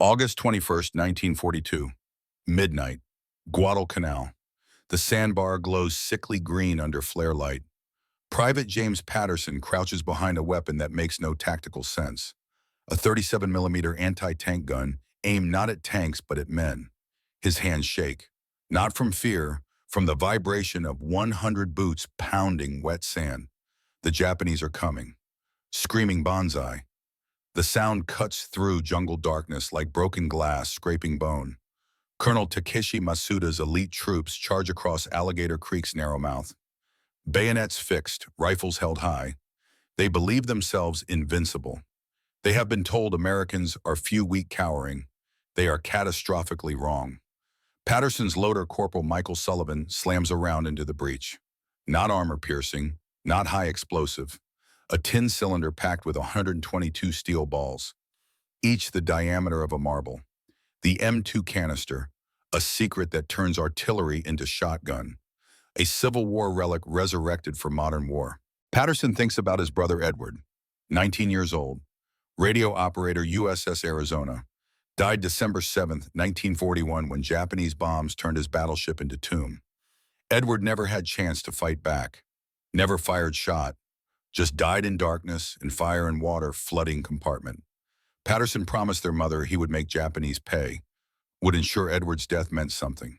August 21st, 1942. Midnight. Guadalcanal. The sandbar glows sickly green under flare light. Private James Patterson crouches behind a weapon that makes no tactical sense. A 37mm anti-tank gun aimed not at tanks but at men. His hands shake. Not from fear, from the vibration of 100 boots pounding wet sand. The Japanese are coming. Screaming banzai. The sound cuts through jungle darkness like broken glass scraping bone. Colonel Takeshi Masuda's elite troops charge across Alligator Creek's narrow mouth. Bayonets fixed, rifles held high. They believe themselves invincible. They have been told Americans are few, weak, cowering. They are catastrophically wrong. Patterson's loader Corporal Michael Sullivan slams a round into the breach. Not armor-piercing, not high explosive. A tin cylinder packed with 122 steel balls, each the diameter of a marble. The M2 canister, a secret that turns artillery into shotgun. A Civil War relic resurrected for modern war. Patterson thinks about his brother Edward, 19 years old, radio operator USS Arizona, died December 7, 1941 when Japanese bombs turned his battleship into tomb. Edward never had chance to fight back, never fired shot, just died in darkness and fire and water flooding compartment. Patterson promised their mother he would make Japanese pay, would ensure Edward's death meant something.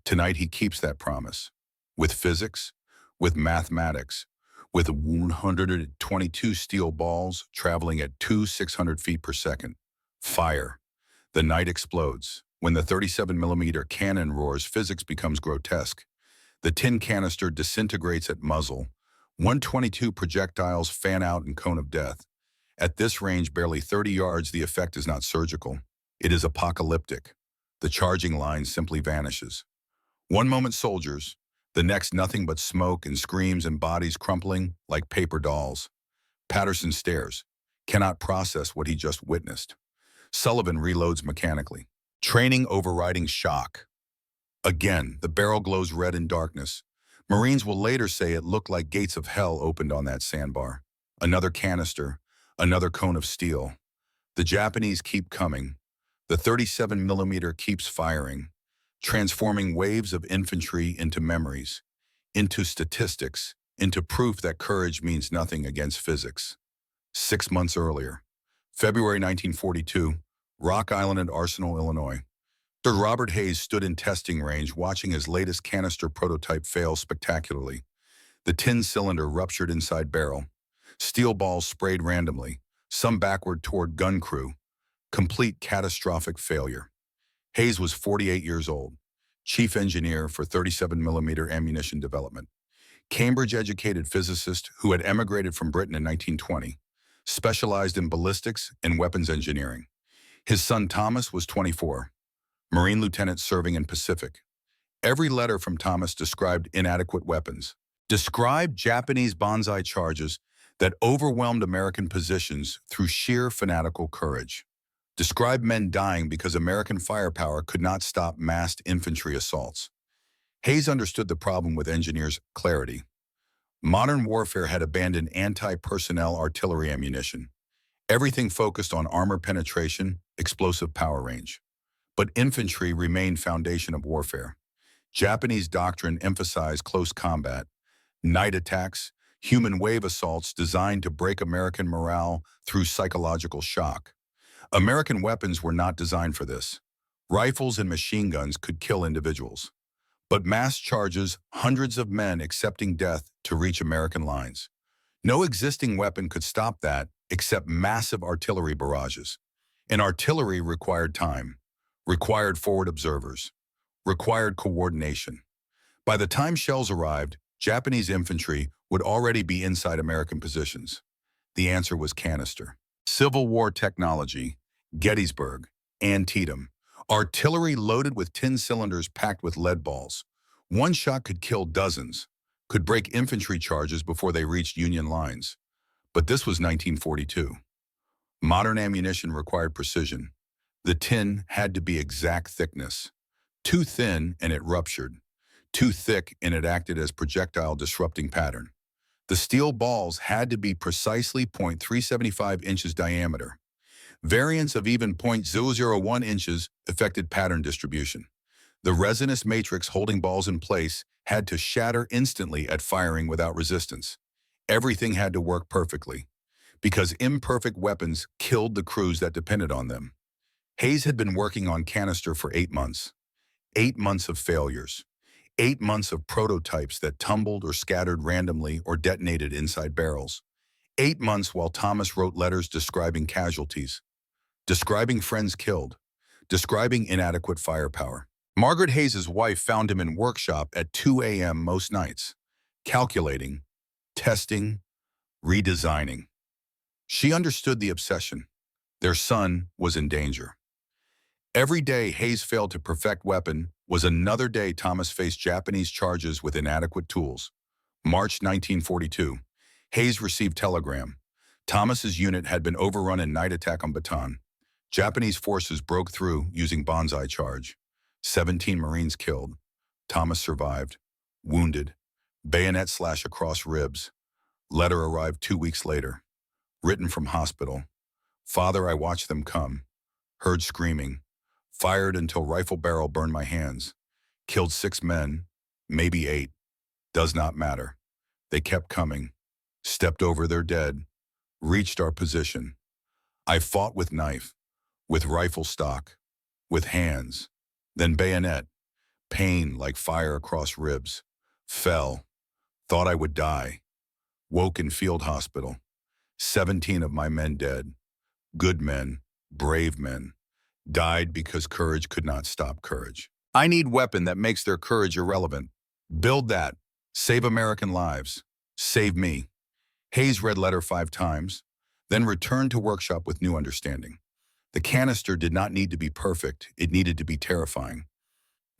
Tonight he keeps that promise. With physics, with mathematics, with 122 steel balls traveling at 600 feet per second. Fire. The night explodes. When the 37mm cannon roars, physics becomes grotesque. The tin canister disintegrates at muzzle. 122 projectiles fan out in cone of death. At this range, barely 30 yards, the effect is not surgical. It is apocalyptic. The charging line simply vanishes. One moment soldiers, the next nothing but smoke and screams and bodies crumpling like paper dolls. Patterson stares, cannot process what he just witnessed. Sullivan reloads mechanically. Training overriding shock. Again, the barrel glows red in darkness. Marines will later say it looked like gates of hell opened on that sandbar. Another canister, another cone of steel. The Japanese keep coming. The 37mm keeps firing, transforming waves of infantry into memories, into statistics, into proof that courage means nothing against physics. 6 months earlier, February 1942, Rock Island at Arsenal, Illinois. Sir Robert Hayes stood in testing range watching his latest canister prototype fail spectacularly. The tin cylinder ruptured inside barrel. Steel balls sprayed randomly, some backward toward gun crew. Complete catastrophic failure. Hayes was 48 years old, chief engineer for 37mm ammunition development. Cambridge-educated physicist who had emigrated from Britain in 1920, specialized in ballistics and weapons engineering. His son Thomas was 24, Marine lieutenant serving in Pacific. Every letter from Thomas described inadequate weapons, described Japanese banzai charges that overwhelmed American positions through sheer fanatical courage, described men dying because American firepower could not stop massed infantry assaults. Hayes understood the problem with engineers' clarity. Modern warfare had abandoned anti-personnel artillery ammunition. Everything focused on armor penetration, explosive power range. But infantry remained foundation of warfare. Japanese doctrine emphasized close combat, night attacks, human wave assaults designed to break American morale through psychological shock. American weapons were not designed for this. Rifles and machine guns could kill individuals. But mass charges, hundreds of men accepting death to reach American lines. No existing weapon could stop that except massive artillery barrages. And artillery required time, required forward observers, required coordination. By the time shells arrived, Japanese infantry would already be inside American positions. The answer was canister. Civil War technology, Gettysburg, Antietam, artillery loaded with tin cylinders packed with lead balls. One shot could kill dozens, could break infantry charges before they reached Union lines. But this was 1942. Modern ammunition required precision. The tin had to be exact thickness. Too thin and it ruptured. Too thick and it acted as projectile disrupting pattern. The steel balls had to be precisely .375 inches diameter. Variants of even 0.001 inches affected pattern distribution. The resinous matrix holding balls in place had to shatter instantly at firing without resistance. Everything had to work perfectly, because imperfect weapons killed the crews that depended on them. Hayes had been working on Canister for 8 months. 8 months of failures. 8 months of prototypes that tumbled or scattered randomly or detonated inside barrels. 8 months while Thomas wrote letters describing casualties, describing friends killed, describing inadequate firepower. Margaret Hayes's wife found him in workshop at 2 a.m. most nights, calculating, testing, redesigning. She understood the obsession. Their son was in danger. Every day Hayes failed to perfect weapon was another day Thomas faced Japanese charges with inadequate tools. March 1942. Hayes received telegram. Thomas's unit had been overrun in night attack on Bataan. Japanese forces broke through using banzai charge. 17 Marines killed. Thomas survived. Wounded. Bayonet slash across ribs. Letter arrived 2 weeks later. Written from hospital. Father, I watched them come. Heard screaming. Fired until rifle barrel burned my hands. Killed 6 men, maybe 8. Does not matter. They kept coming. Stepped over their dead. Reached our position. I fought with knife, with rifle stock, with hands, then bayonet. Pain like fire across ribs. Fell. Thought I would die. Woke in field hospital. 17 of my men dead. Good men, brave men. Died because courage could not stop courage. I need weapon that makes their courage irrelevant. Build that. Save American lives. Save me. Hayes read letter 5 times, then returned to workshop with new understanding. The canister did not need to be perfect, it needed to be terrifying.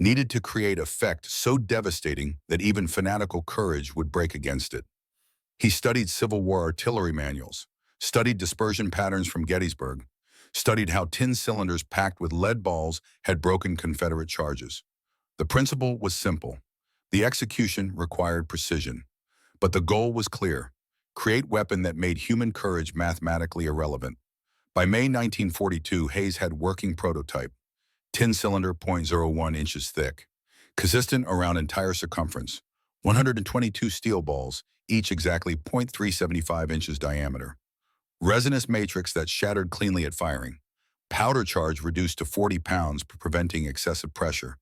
Needed to create effect so devastating that even fanatical courage would break against it. He studied Civil War artillery manuals, studied dispersion patterns from Gettysburg, studied how tin cylinders packed with lead balls had broken Confederate charges. The principle was simple. The execution required precision. But the goal was clear. Create weapon that made human courage mathematically irrelevant. By May 1942, Hayes had working prototype. Tin cylinder 0.01 inches thick. Consistent around entire circumference. 122 steel balls, each exactly 0.375 inches diameter. Resinous matrix that shattered cleanly at firing. Powder charge reduced to 40 pounds, preventing excessive pressure.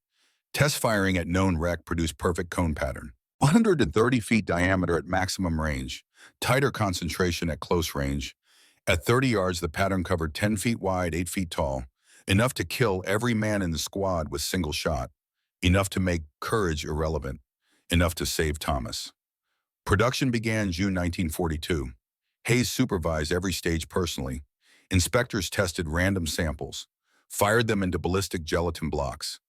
Test firing at known rec produced perfect cone pattern. 130 feet diameter at maximum range. Tighter concentration at close range. At 30 yards, the pattern covered 10 feet wide, 8 feet tall. Enough to kill every man in the squad with single shot. Enough to make courage irrelevant. Enough to save Thomas. Production began June 1942. Hayes supervised every stage personally. Inspectors tested random samples, fired them into ballistic gelatin blocks.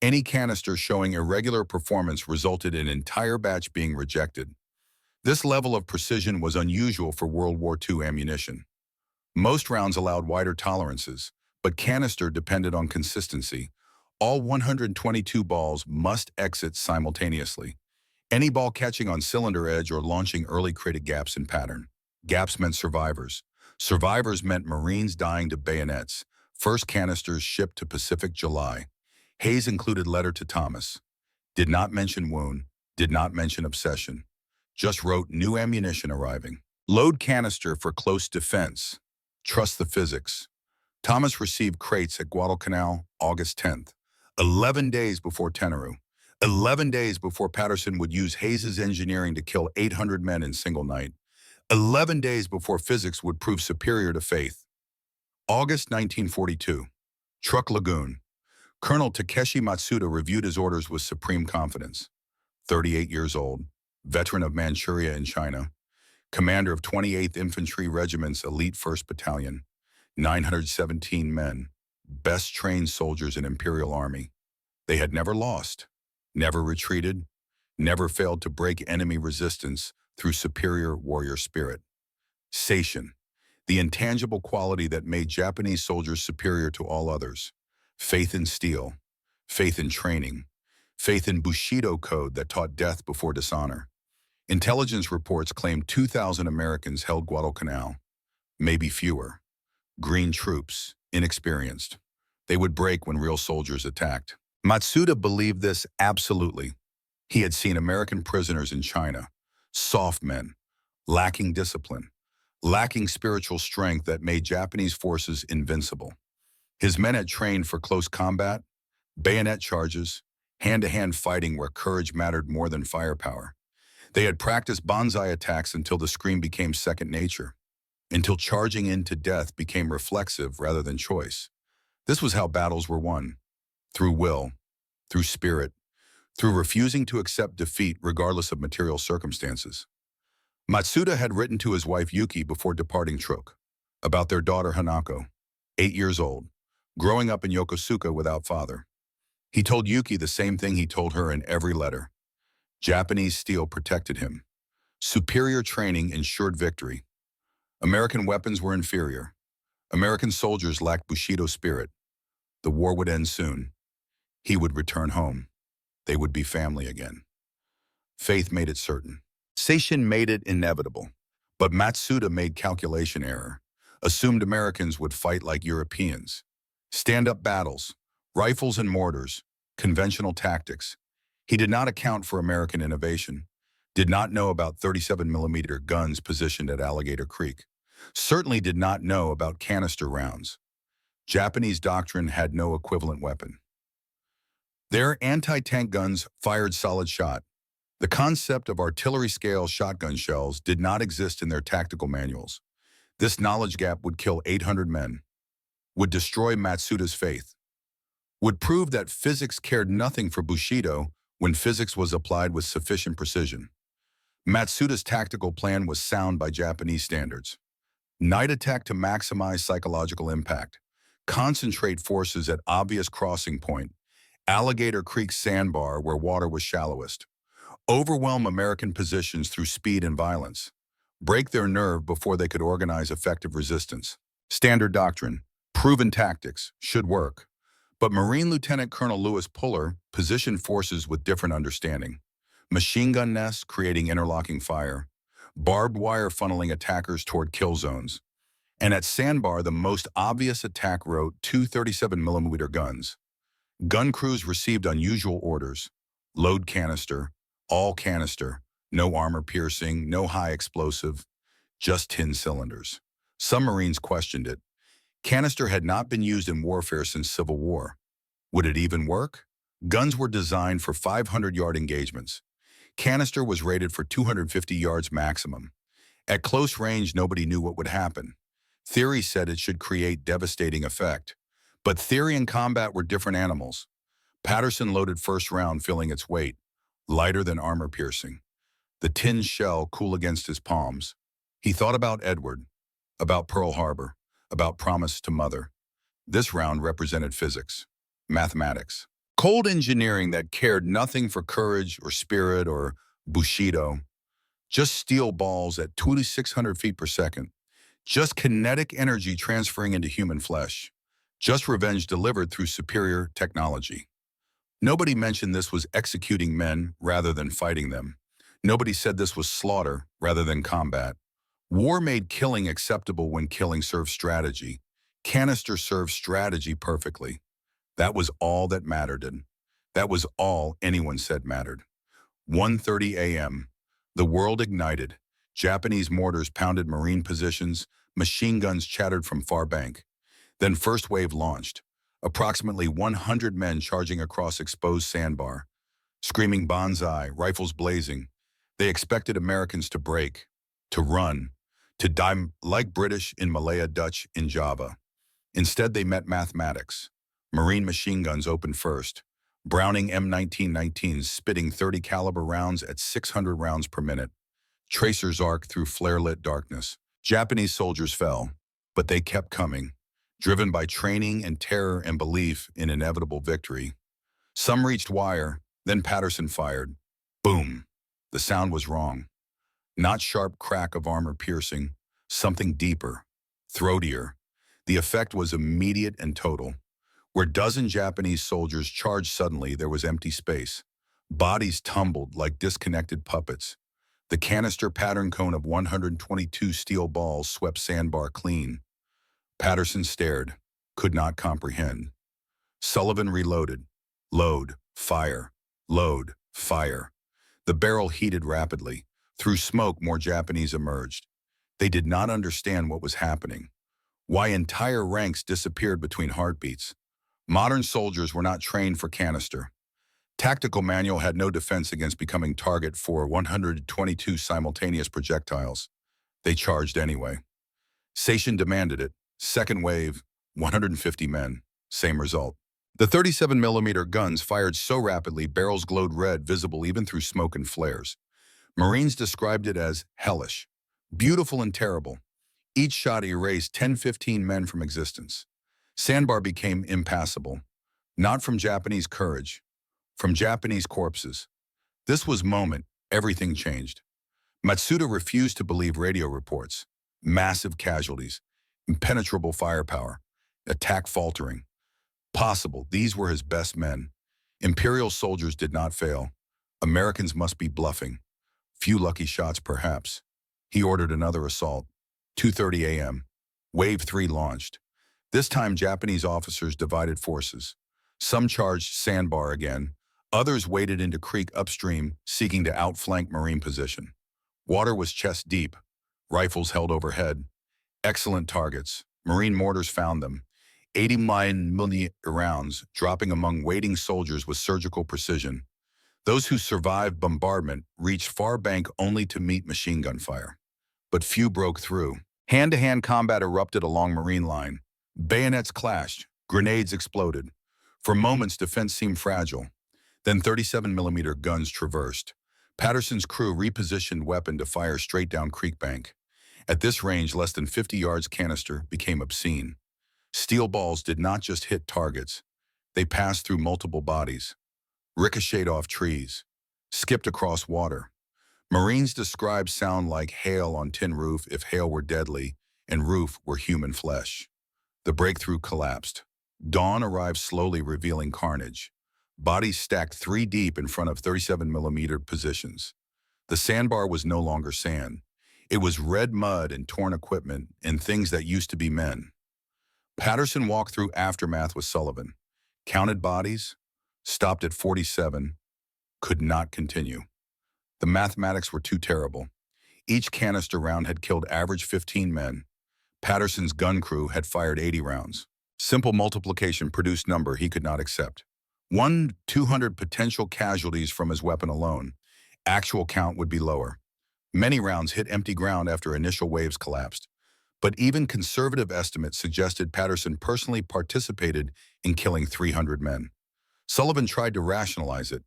Any canister showing irregular performance resulted in an entire batch being rejected. This level of precision was unusual for World War II ammunition. Most rounds allowed wider tolerances, but canister depended on consistency. All 122 balls must exit simultaneously. Any ball catching on cylinder edge or launching early created gaps in pattern. Gaps meant survivors. Survivors meant Marines dying to bayonets. First canisters shipped to Pacific July. Hayes included letter to Thomas. Did not mention wound, did not mention obsession. Just wrote new ammunition arriving. Load canister for close defense. Trust the physics. Thomas received crates at Guadalcanal, August 10th. 11 days before Tenerife. 11 days before Patterson would use Hayes's engineering to kill 800 men in single night. 11 days before physics would prove superior to faith. August 1942. Truck Lagoon. Colonel Takeshi Matsuda reviewed his orders with supreme confidence. 38 years old, veteran of Manchuria in China, commander of 28th Infantry Regiment's elite 1st Battalion, 917 men, best trained soldiers in Imperial Army. They had never lost, never retreated, never failed to break enemy resistance through superior warrior spirit. Sation, the intangible quality that made Japanese soldiers superior to all others. Faith in steel, faith in training, faith in Bushido code that taught death before dishonor. Intelligence reports claimed 2,000 Americans held Guadalcanal, maybe fewer. Green troops, inexperienced. They would break when real soldiers attacked. Matsuda believed this absolutely. He had seen American prisoners in China, soft men, lacking discipline, lacking spiritual strength that made Japanese forces invincible. His men had trained for close combat, bayonet charges, hand-to-hand fighting where courage mattered more than firepower. They had practiced banzai attacks until the scream became second nature, until charging into death became reflexive rather than choice. This was how battles were won, through will, through spirit, through refusing to accept defeat regardless of material circumstances. Matsuda had written to his wife Yuki before departing Truk about their daughter Hanako, 8 years old, growing up in Yokosuka without father. He told Yuki the same thing he told her in every letter. Japanese steel protected him. Superior training ensured victory. American weapons were inferior. American soldiers lacked Bushido spirit. The war would end soon. He would return home. They would be family again. Faith made it certain. Seishin made it inevitable. But Matsuda made calculation error. Assumed Americans would fight like Europeans. Stand-up battles, rifles and mortars, conventional tactics. He did not account for American innovation. Did not know about 37mm guns positioned at Alligator Creek. Certainly did not know about canister rounds. Japanese doctrine had no equivalent weapon. Their anti-tank guns fired solid shot. The concept of artillery-scale shotgun shells did not exist in their tactical manuals. This knowledge gap would kill 800 men, would destroy Matsuda's faith, would prove that physics cared nothing for Bushido when physics was applied with sufficient precision. Matsuda's tactical plan was sound by Japanese standards. Night attack to maximize psychological impact. Concentrate forces at obvious crossing point, Alligator Creek sandbar where water was shallowest. Overwhelm American positions through speed and violence. Break their nerve before they could organize effective resistance. Standard doctrine, proven tactics, should work. But Marine Lieutenant Colonel Lewis Puller positioned forces with different understanding. Machine gun nests creating interlocking fire. Barbed wire funneling attackers toward kill zones. And at Sandbar, the most obvious attack wrote 2 37mm guns. Gun crews received unusual orders. Load canister, all canister, no armor piercing, no high explosive, just tin cylinders. Some Marines questioned it. Canister had not been used in warfare since Civil War. Would it even work? Guns were designed for 500-yard engagements. Canister was rated for 250 yards maximum. At close range, nobody knew what would happen. Theory said it should create devastating effect. But theory and combat were different animals. Patterson loaded first round feeling its weight, lighter than armor piercing. The tin shell cool against his palms. He thought about Edward, about Pearl Harbor, about promise to mother. This round represented physics, mathematics, cold engineering that cared nothing for courage or spirit or Bushido. Just steel balls at 2,600 feet per second. Just kinetic energy transferring into human flesh. Just revenge delivered through superior technology. Nobody mentioned this was executing men rather than fighting them. Nobody said this was slaughter rather than combat. War made killing acceptable when killing served strategy. Canister served strategy perfectly. That was all that mattered, and that was all anyone said mattered. 1:30 a.m. The world ignited. Japanese mortars pounded Marine positions. Machine guns chattered from far bank. Then first wave launched. Approximately 100 men charging across exposed sandbar. Screaming banzai, rifles blazing. They expected Americans to break, to run, to die like British in Malaya, Dutch in Java. Instead, they met mathematics. Marine machine guns opened first. Browning M1919s spitting 30 caliber rounds at 600 rounds per minute. Tracers arc through flare-lit darkness. Japanese soldiers fell, but they kept coming, driven by training and terror and belief in inevitable victory. Some reached wire, then Patterson fired. Boom. The sound was wrong. Not sharp crack of armor piercing, something deeper, throatier. The effect was immediate and total. Where dozen Japanese soldiers charged suddenly, there was empty space. Bodies tumbled like disconnected puppets. The canister pattern cone of 122 steel balls swept sandbar clean. Patterson stared, could not comprehend. Sullivan reloaded. Load, fire, load, fire. The barrel heated rapidly. Through smoke, more Japanese emerged. They did not understand what was happening. Why entire ranks disappeared between heartbeats. Modern soldiers were not trained for canister. Tactical manual had no defense against becoming target for 122 simultaneous projectiles. They charged anyway. Station demanded it. Second wave, 150 men. Same result. The 37-millimeter guns fired so rapidly barrels glowed red, visible even through smoke and flares. Marines described it as hellish, beautiful and terrible. Each shot erased 10-15 men from existence. Sandbar became impassable, not from Japanese courage, from Japanese corpses. This was moment everything changed. Matsuda refused to believe radio reports. Massive casualties, impenetrable firepower, attack faltering. Possible, these were his best men. Imperial soldiers did not fail. Americans must be bluffing. Few lucky shots, perhaps. He ordered another assault. 2:30 a.m. Wave 3 launched. This time, Japanese officers divided forces. Some charged Sandbar again. Others waded into creek upstream, seeking to outflank Marine position. Water was chest deep. Rifles held overhead. Excellent targets. Marine mortars found them. 89mm rounds dropping among waiting soldiers with surgical precision. Those who survived bombardment reached far bank only to meet machine gun fire. But few broke through. Hand-to-hand combat erupted along Marine line. Bayonets clashed. Grenades exploded. For moments, defense seemed fragile. Then 37-millimeter guns traversed. Patterson's crew repositioned weapon to fire straight down creek bank. At this range, less than 50 yards canister became obscene. Steel balls did not just hit targets. They passed through multiple bodies, ricocheted off trees, skipped across water. Marines described sound like hail on tin roof if hail were deadly and roof were human flesh. The breakthrough collapsed. Dawn arrived slowly, revealing carnage. Bodies stacked 3 deep in front of 37-millimeter positions. The sandbar was no longer sand. It was red mud and torn equipment and things that used to be men. Patterson walked through aftermath with Sullivan. Counted bodies, stopped at 47, could not continue. The mathematics were too terrible. Each canister round had killed average 15 men. Patterson's gun crew had fired 80 rounds. Simple multiplication produced number he could not accept. 200 potential casualties from his weapon alone. Actual count would be lower. Many rounds hit empty ground after initial waves collapsed. But even conservative estimates suggested Patterson personally participated in killing 300 men. Sullivan tried to rationalize it.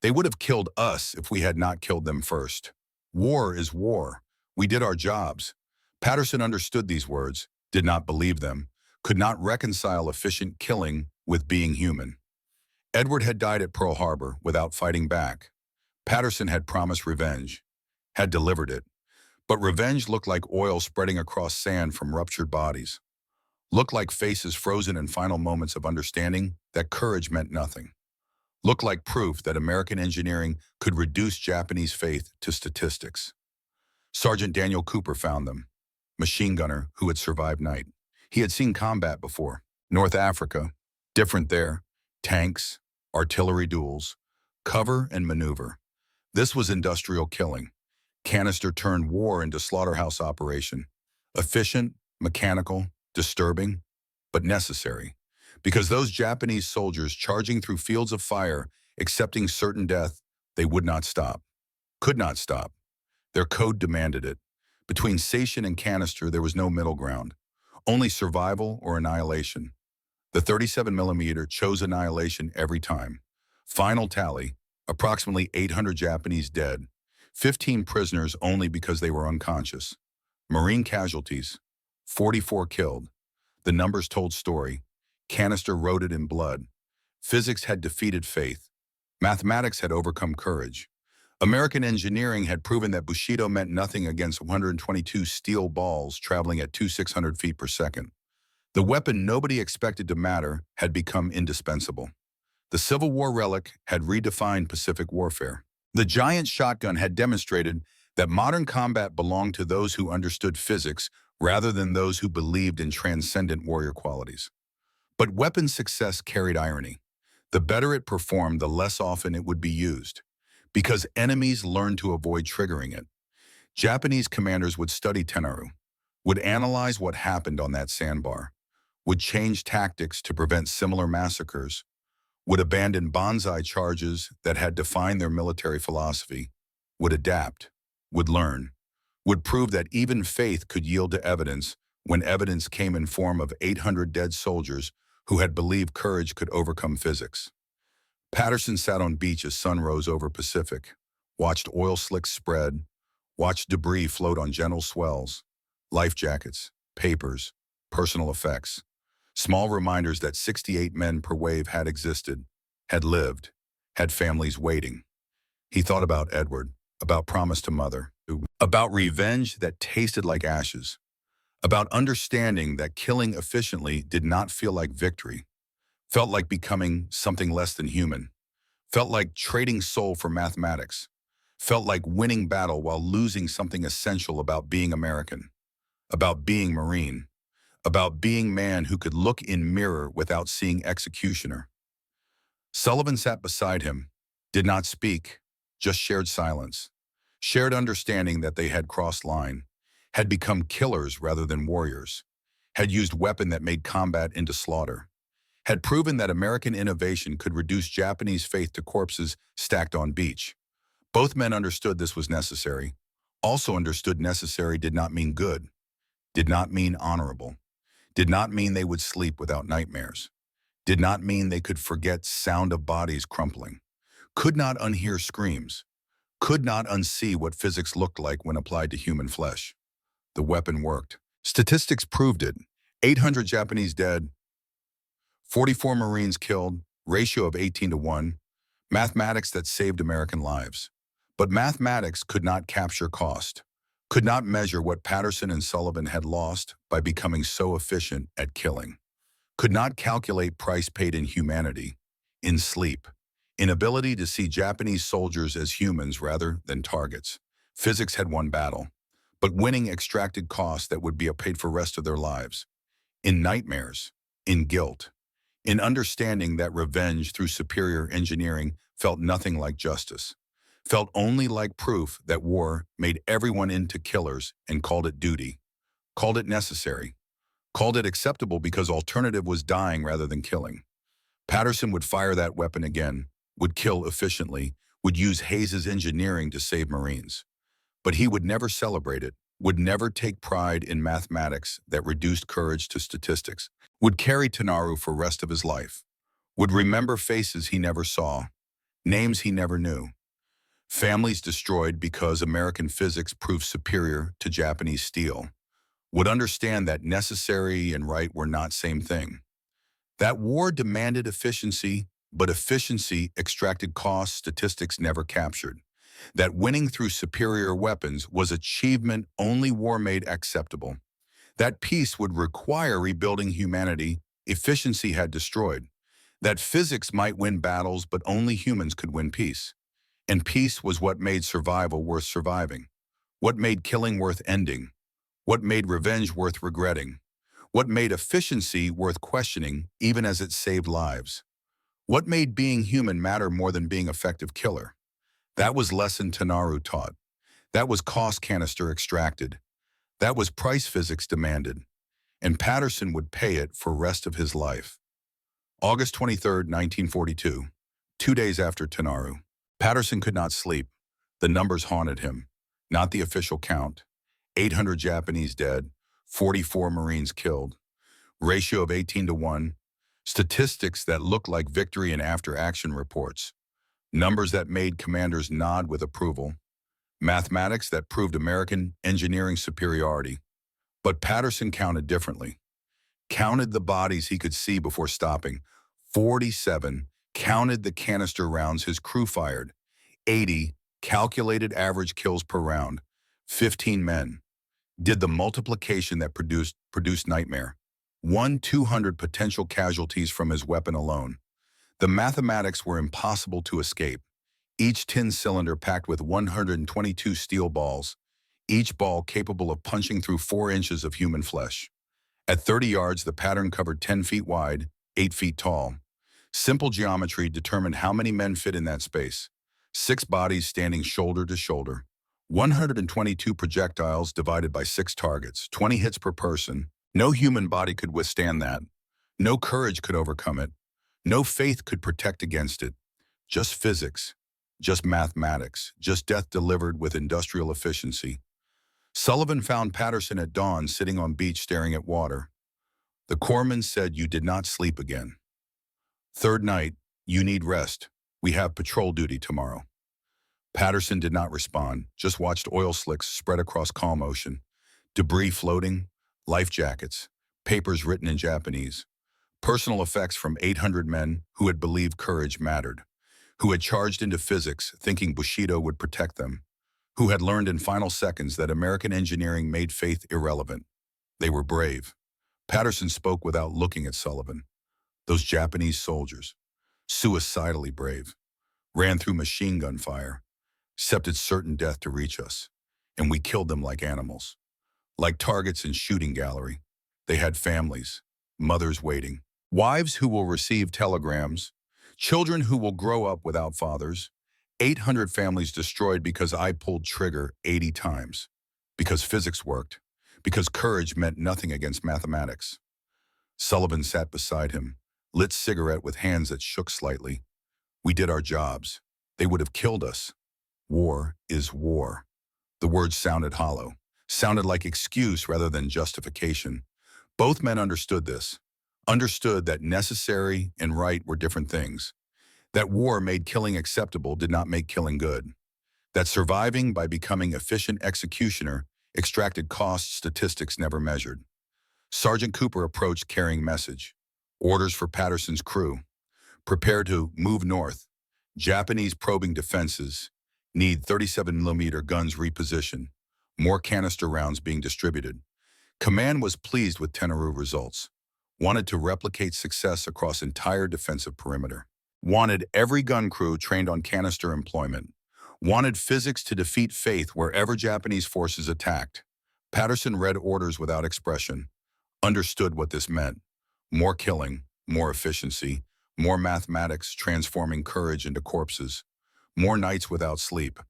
They would have killed us if we had not killed them first. War is war. We did our jobs. Patterson understood these words, did not believe them, could not reconcile efficient killing with being human. Edward had died at Pearl Harbor without fighting back. Patterson had promised revenge, had delivered it. But revenge looked like oil spreading across sand from ruptured bodies. Looked like faces frozen in final moments of understanding that courage meant nothing. Looked like proof that American engineering could reduce Japanese faith to statistics. Sergeant Daniel Cooper found them, machine gunner who had survived night. He had seen combat before. North Africa, different there. Tanks, artillery duels, cover and maneuver. This was industrial killing. Canister turned war into slaughterhouse operation. Efficient, mechanical, disturbing, but necessary. Because those Japanese soldiers charging through fields of fire, accepting certain death, they would not stop. Could not stop. Their code demanded it. Between Station and Canister, there was no middle ground. Only survival or annihilation. The 37mm chose annihilation every time. Final tally, approximately 800 Japanese dead. 15 prisoners only because they were unconscious. Marine casualties, 44 killed. The numbers told story. Canister wrote it in blood. Physics had defeated faith. Mathematics had overcome courage. American engineering had proven that Bushido meant nothing against 122 steel balls traveling at 2,600 feet per second. The weapon nobody expected to matter had become indispensable. The Civil War relic had redefined Pacific warfare. The giant shotgun had demonstrated that modern combat belonged to those who understood physics rather than those who believed in transcendent warrior qualities. But weapon success carried irony. The better it performed, the less often it would be used, because enemies learned to avoid triggering it. Japanese commanders would study Tenaru, would analyze what happened on that sandbar, would change tactics to prevent similar massacres, would abandon banzai charges that had defined their military philosophy, would adapt, would learn, would prove that even faith could yield to evidence when evidence came in form of 800 dead soldiers who had believed courage could overcome physics. Patterson sat on beach as sun rose over Pacific, watched oil slicks spread, watched debris float on gentle swells, life jackets, papers, personal effects, small reminders that 68 men per wave had existed, had lived, had families waiting. He thought about Edward, about promise to mother, about revenge that tasted like ashes, about understanding that killing efficiently did not feel like victory, felt like becoming something less than human, felt like trading soul for mathematics, felt like winning battle while losing something essential about being American, about being Marine, about being man who could look in mirror without seeing executioner. Sullivan sat beside him, did not speak, just shared silence, shared understanding that they had crossed line, had become killers rather than warriors, had used weapon that made combat into slaughter, had proven that American innovation could reduce Japanese faith to corpses stacked on beach. Both men understood this was necessary, also understood necessary did not mean good, did not mean honorable, did not mean they would sleep without nightmares, did not mean they could forget sound of bodies crumpling, could not unhear screams, could not unsee what physics looked like when applied to human flesh. The weapon worked. Statistics proved it. 800 Japanese dead, 44 Marines killed, ratio of 18-1, mathematics that saved American lives. But mathematics could not capture cost, could not measure what Patterson and Sullivan had lost by becoming so efficient at killing, could not calculate price paid in humanity, in sleep, inability to see Japanese soldiers as humans rather than targets. Physics had won battle, but winning extracted costs that would be paid for the rest of their lives, in nightmares, in guilt, in understanding that revenge through superior engineering felt nothing like justice, felt only like proof that war made everyone into killers and called it duty, called it necessary, called it acceptable because alternative was dying rather than killing. Patterson would fire that weapon again, would kill efficiently, would use Hayes's engineering to save Marines. But he would never celebrate it, would never take pride in mathematics that reduced courage to statistics, would carry Tenaru for the rest of his life, would remember faces he never saw, names he never knew, families destroyed because American physics proved superior to Japanese steel, would understand that necessary and right were not same thing. That war demanded efficiency, but efficiency extracted costs statistics never captured. That winning through superior weapons was achievement only war made acceptable. That peace would require rebuilding humanity efficiency had destroyed. That physics might win battles, but only humans could win peace. And peace was what made survival worth surviving, what made killing worth ending, what made revenge worth regretting, what made efficiency worth questioning even as it saved lives, what made being human matter more than being effective killer. That was lesson Tenaru taught. That was cost Canister extracted. That was price physics demanded. And Patterson would pay it for the rest of his life. August 23, 1942, 2 days after Tenaru. Patterson could not sleep. The numbers haunted him, not the official count. 800 Japanese dead, 44 Marines killed, ratio of 18-1, statistics that looked like victory in after-action reports, numbers that made commanders nod with approval, mathematics that proved American engineering superiority. But Patterson counted differently. Counted the bodies he could see before stopping, 47, counted the canister rounds his crew fired, 80, calculated average kills per round, 15 men, did the multiplication that produced nightmare, 200 potential casualties from his weapon alone. The mathematics were impossible to escape. Each tin cylinder packed with 122 steel balls, each ball capable of punching through 4 inches of human flesh. At 30 yards, the pattern covered 10 feet wide, 8 feet tall. Simple geometry determined how many men fit in that space. 6 bodies standing shoulder to shoulder. 122 projectiles divided by 6 targets, 20 hits per person. No human body could withstand that. No courage could overcome it. No faith could protect against it. Just physics, just mathematics, just death delivered with industrial efficiency. Sullivan found Patterson at dawn sitting on beach staring at water. The corpsman said, "You did not sleep again. Third night, you need rest. We have patrol duty tomorrow." Patterson did not respond, just watched oil slicks spread across calm ocean, debris floating, life jackets, papers written in Japanese, personal effects from 800 men who had believed courage mattered, who had charged into physics thinking Bushido would protect them, who had learned in final seconds that American engineering made faith irrelevant. They were brave. Patterson spoke without looking at Sullivan. Those Japanese soldiers, suicidally brave, ran through machine gun fire, accepted certain death to reach us, and we killed them like animals. Like targets in shooting gallery. They had families, mothers waiting, wives who will receive telegrams, children who will grow up without fathers, 800 families destroyed because I pulled trigger 80 times, because physics worked, because courage meant nothing against mathematics. Sullivan sat beside him, lit cigarette with hands that shook slightly. We did our jobs. They would have killed us. War is war. The words sounded hollow, sounded like excuse rather than justification. Both men understood this, understood that necessary and right were different things, that war made killing acceptable did not make killing good, that surviving by becoming efficient executioner extracted costs statistics never measured. Sergeant Cooper approached carrying message. Orders for Patterson's crew. Prepare to move north. Japanese probing defenses. Need 37mm guns repositioned. More canister rounds being distributed. Command was pleased with Tenaru results. Wanted to replicate success across entire defensive perimeter. Wanted every gun crew trained on canister employment. Wanted physics to defeat faith wherever Japanese forces attacked. Patterson read orders without expression. Understood what this meant. More killing, more efficiency, more mathematics transforming courage into corpses. More nights without sleep,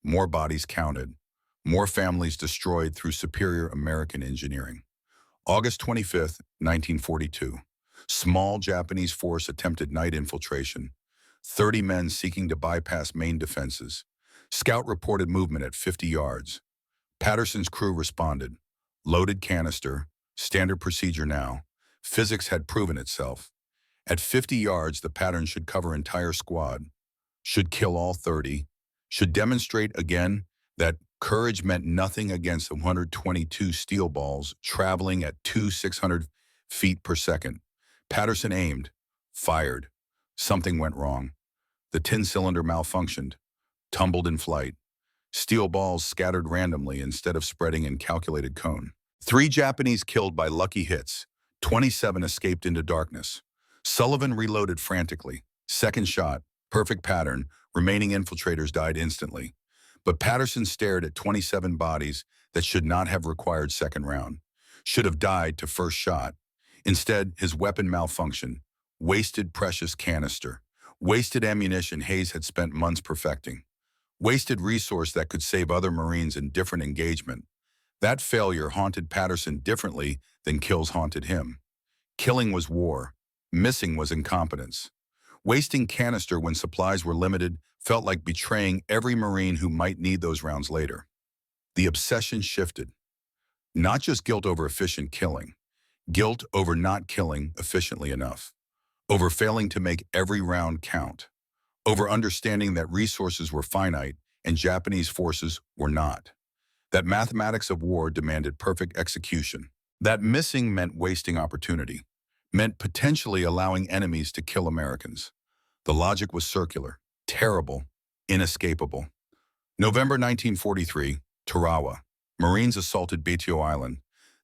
more bodies counted, more families destroyed through superior American engineering. August 25th, 1942. Small Japanese force attempted night infiltration. 30 men seeking to bypass main defenses. Scout reported movement at 50 yards. Patterson's crew responded. Loaded canister, standard procedure now. Physics had proven itself. At 50 yards, the pattern should cover entire squad. Should kill all 30, should demonstrate again that courage meant nothing against 122 steel balls traveling at 600 feet per second. Patterson aimed, fired. Something went wrong. The tin cylinder malfunctioned, tumbled in flight. Steel balls scattered randomly instead of spreading in calculated cone. 3 Japanese killed by lucky hits. 27 escaped into darkness. Sullivan reloaded frantically. Second shot. Perfect pattern, remaining infiltrators died instantly. But Patterson stared at 27 bodies that should not have required second round, should have died to first shot. Instead, his weapon malfunctioned, wasted precious canister, wasted ammunition Hayes had spent months perfecting, wasted resource that could save other Marines in different engagement. That failure haunted Patterson differently than kills haunted him. Killing was war, missing was incompetence. Wasting canister when supplies were limited felt like betraying every Marine who might need those rounds later. The obsession shifted. Not just guilt over efficient killing, guilt over not killing efficiently enough, over failing to make every round count, over understanding that resources were finite and Japanese forces were not, that mathematics of war demanded perfect execution, that missing meant wasting opportunity, meant potentially allowing enemies to kill Americans. The logic was circular, terrible, inescapable. November 1943, Tarawa. Marines assaulted Betio Island.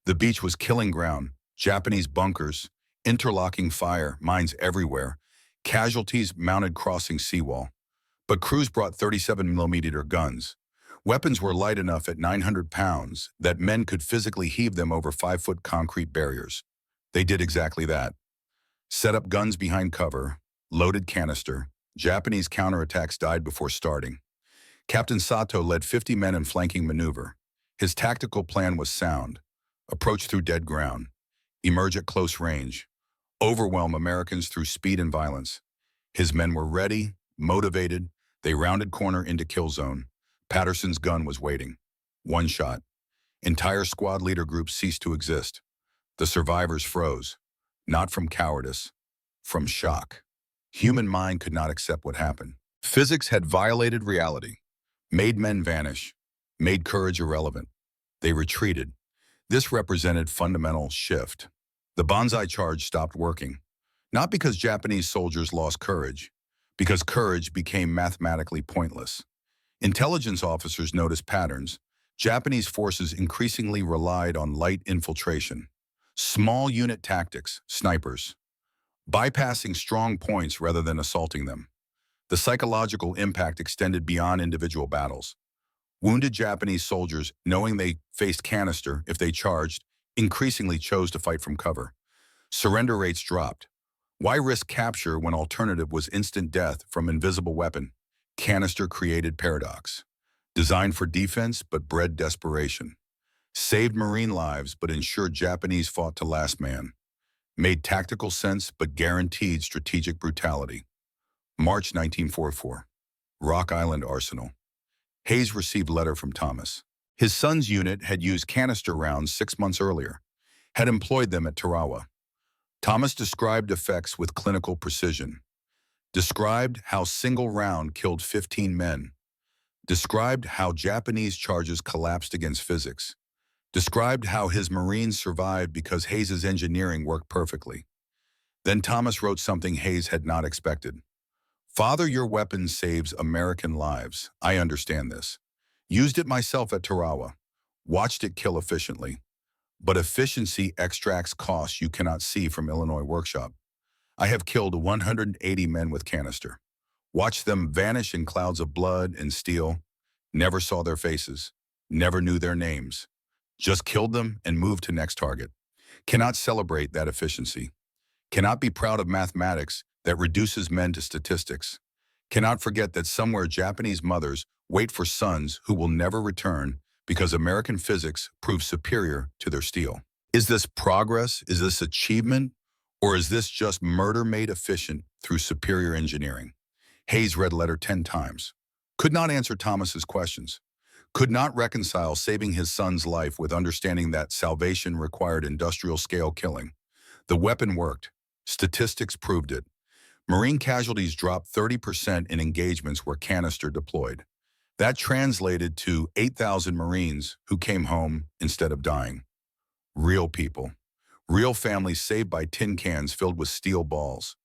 The beach was killing ground, Japanese bunkers, interlocking fire, mines everywhere, casualties mounted crossing seawall. But crews brought 37mm guns. Weapons were light enough at 900 pounds that men could physically heave them over 5-foot concrete barriers. They did exactly that. Set up guns behind cover, loaded canister. Japanese counterattacks died before starting. Captain Sato led 50 men in flanking maneuver. His tactical plan was sound. Approach through dead ground. Emerge at close range. Overwhelm Americans through speed and violence. His men were ready, motivated. They rounded corner into kill zone. Patterson's gun was waiting. One shot. Entire squad leader groups ceased to exist. The survivors froze. Not from cowardice, from shock. Human mind could not accept what happened. Physics had violated reality, made men vanish, made courage irrelevant. They retreated. This represented fundamental shift. The banzai charge stopped working, not because Japanese soldiers lost courage, because courage became mathematically pointless. Intelligence officers noticed patterns. Japanese forces increasingly relied on light infiltration, small unit tactics, snipers, bypassing strong points rather than assaulting them. The psychological impact extended beyond individual battles. Wounded Japanese soldiers, knowing they faced canister if they charged, increasingly chose to fight from cover. Surrender rates dropped. Why risk capture when alternative was instant death from invisible weapon? Canister created paradox. Designed for defense but bred desperation. Saved Marine lives but ensured Japanese fought to last man. Made tactical sense but guaranteed strategic brutality. March 1944. Rock Island Arsenal. Hayes received letter from Thomas. His son's unit had used canister rounds 6 months earlier, had employed them at Tarawa. Thomas described effects with clinical precision. Described how single round killed 15 men. Described how Japanese charges collapsed against physics. Described how his Marines survived because Hayes's engineering worked perfectly. Then Thomas wrote something Hayes had not expected. Father, your weapon saves American lives. I understand this. Used it myself at Tarawa. Watched it kill efficiently. But efficiency extracts costs you cannot see from Illinois workshop. I have killed 180 men with canister. Watched them vanish in clouds of blood and steel. Never saw their faces. Never knew their names. Just killed them and moved to next target. Cannot celebrate that efficiency. Cannot be proud of mathematics that reduces men to statistics. Cannot forget that somewhere Japanese mothers wait for sons who will never return because American physics proves superior to their steel. Is this progress? Is this achievement? Or is this just murder made efficient through superior engineering? Hayes read letter 10 times. Could not answer Thomas's questions. Could not reconcile saving his son's life with understanding that salvation required industrial-scale killing. The weapon worked. Statistics proved it. Marine casualties dropped 30% in engagements where canister deployed. That translated to 8,000 Marines who came home instead of dying. Real people. Real families saved by tin cans filled with steel balls.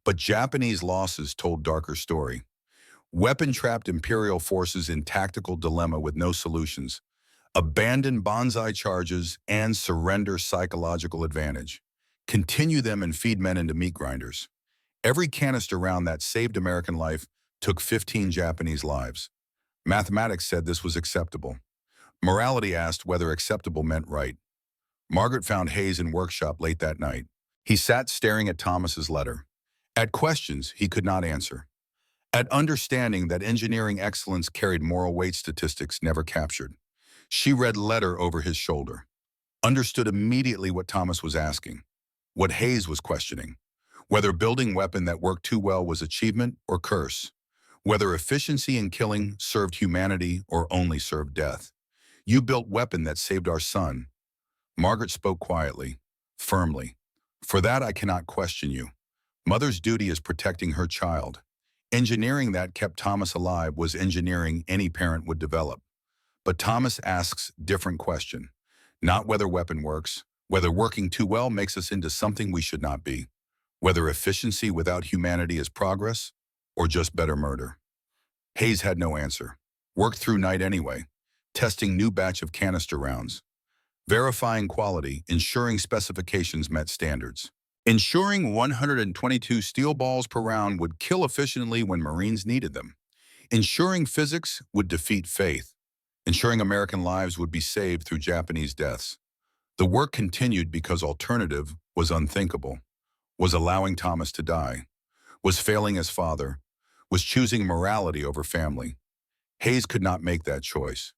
But Japanese losses told darker story. Weapon-trapped Imperial forces in tactical dilemma with no solutions. Abandon banzai charges and surrender psychological advantage. Continue them and feed men into meat grinders. Every canister round that saved American life took 15 Japanese lives. Mathematics said this was acceptable. Morality asked whether acceptable meant right. Margaret found Hayes in workshop late that night. He sat staring at Thomas's letter. At questions he could not answer. At understanding that engineering excellence carried moral weight statistics never captured. She read letter over his shoulder. Understood immediately what Thomas was asking. What Hayes was questioning. Whether building weapon that worked too well was achievement or curse. Whether efficiency in killing served humanity or only served death. You built weapon that saved our son. Margaret spoke quietly, firmly. For that I cannot question you. Mother's duty is protecting her child. Engineering that kept Thomas alive was engineering any parent would develop. But Thomas asks different question. Not whether weapon works, whether working too well makes us into something we should not be. Whether efficiency without humanity is progress or just better murder. Hayes had no answer. Worked through night anyway, testing new batch of canister rounds. Verifying quality, ensuring specifications met standards. Ensuring 122 steel balls per round would kill efficiently when Marines needed them. Ensuring physics would defeat faith. ensuring American lives would be saved through Japanese deaths. The work continued because alternative was unthinkable, was allowing Thomas to die, was failing his father, was choosing morality over family. Hayes could not make that choice.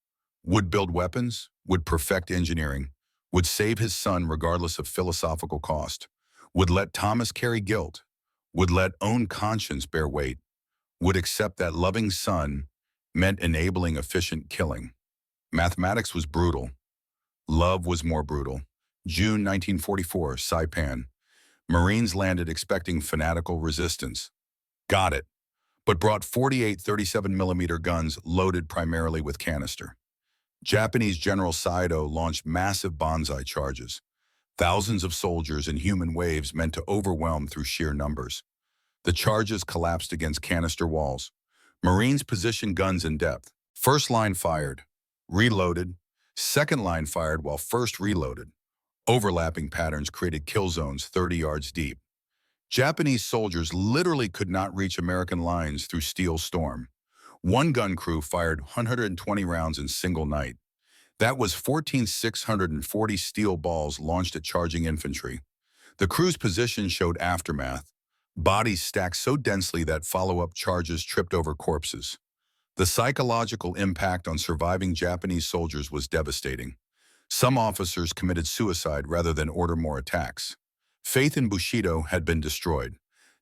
Would build weapons, would perfect engineering, would save his son regardless of philosophical cost, would let Thomas carry guilt, would let own conscience bear weight, would accept that loving son meant enabling efficient killing. Mathematics was brutal. Love was more brutal. June 1944, Saipan. Marines landed expecting fanatical resistance. Got it, but brought 48 37mm guns loaded primarily with canister. Japanese General Saito launched massive banzai charges. Thousands of soldiers in human waves meant to overwhelm through sheer numbers. The charges collapsed against canister walls. Marines positioned guns in depth. First line fired, reloaded. Second line fired while first reloaded. Overlapping patterns created kill zones 30 yards deep. Japanese soldiers literally could not reach American lines through steel storm. One gun crew fired 120 rounds in single night. That was 14,640 steel balls launched at charging infantry. The crew's position showed aftermath. Bodies stacked so densely that follow-up charges tripped over corpses. The psychological impact on surviving Japanese soldiers was devastating. Some officers committed suicide rather than order more attacks. Faith in Bushido had been destroyed,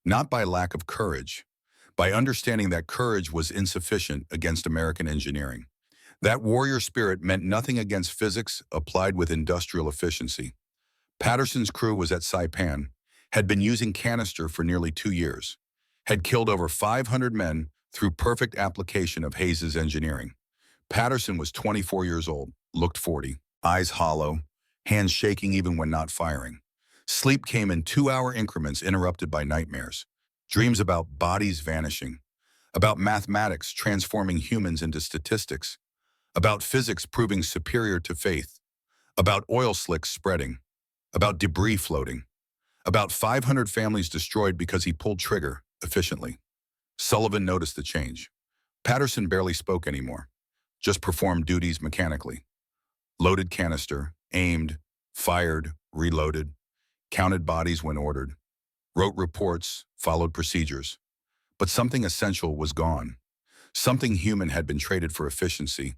not by lack of courage, by understanding that courage was insufficient against American engineering. That warrior spirit meant nothing against physics applied with industrial efficiency. Patterson's crew was at Saipan, had been using canister for nearly 2 years, had killed over 500 men through perfect application of Hayes's engineering. Patterson was 24 years old, looked 40, eyes hollow, hands shaking even when not firing. Sleep came in 2-hour increments interrupted by nightmares. Dreams about bodies vanishing, about mathematics transforming humans into statistics, about physics proving superior to faith, about oil slicks spreading, about debris floating, about 500 families destroyed because he pulled trigger efficiently. Sullivan noticed the change. Patterson barely spoke anymore, just performed duties mechanically. Loaded canister, aimed, fired, reloaded, counted bodies when ordered, wrote reports, followed procedures. But something essential was gone. Something human had been traded for efficiency,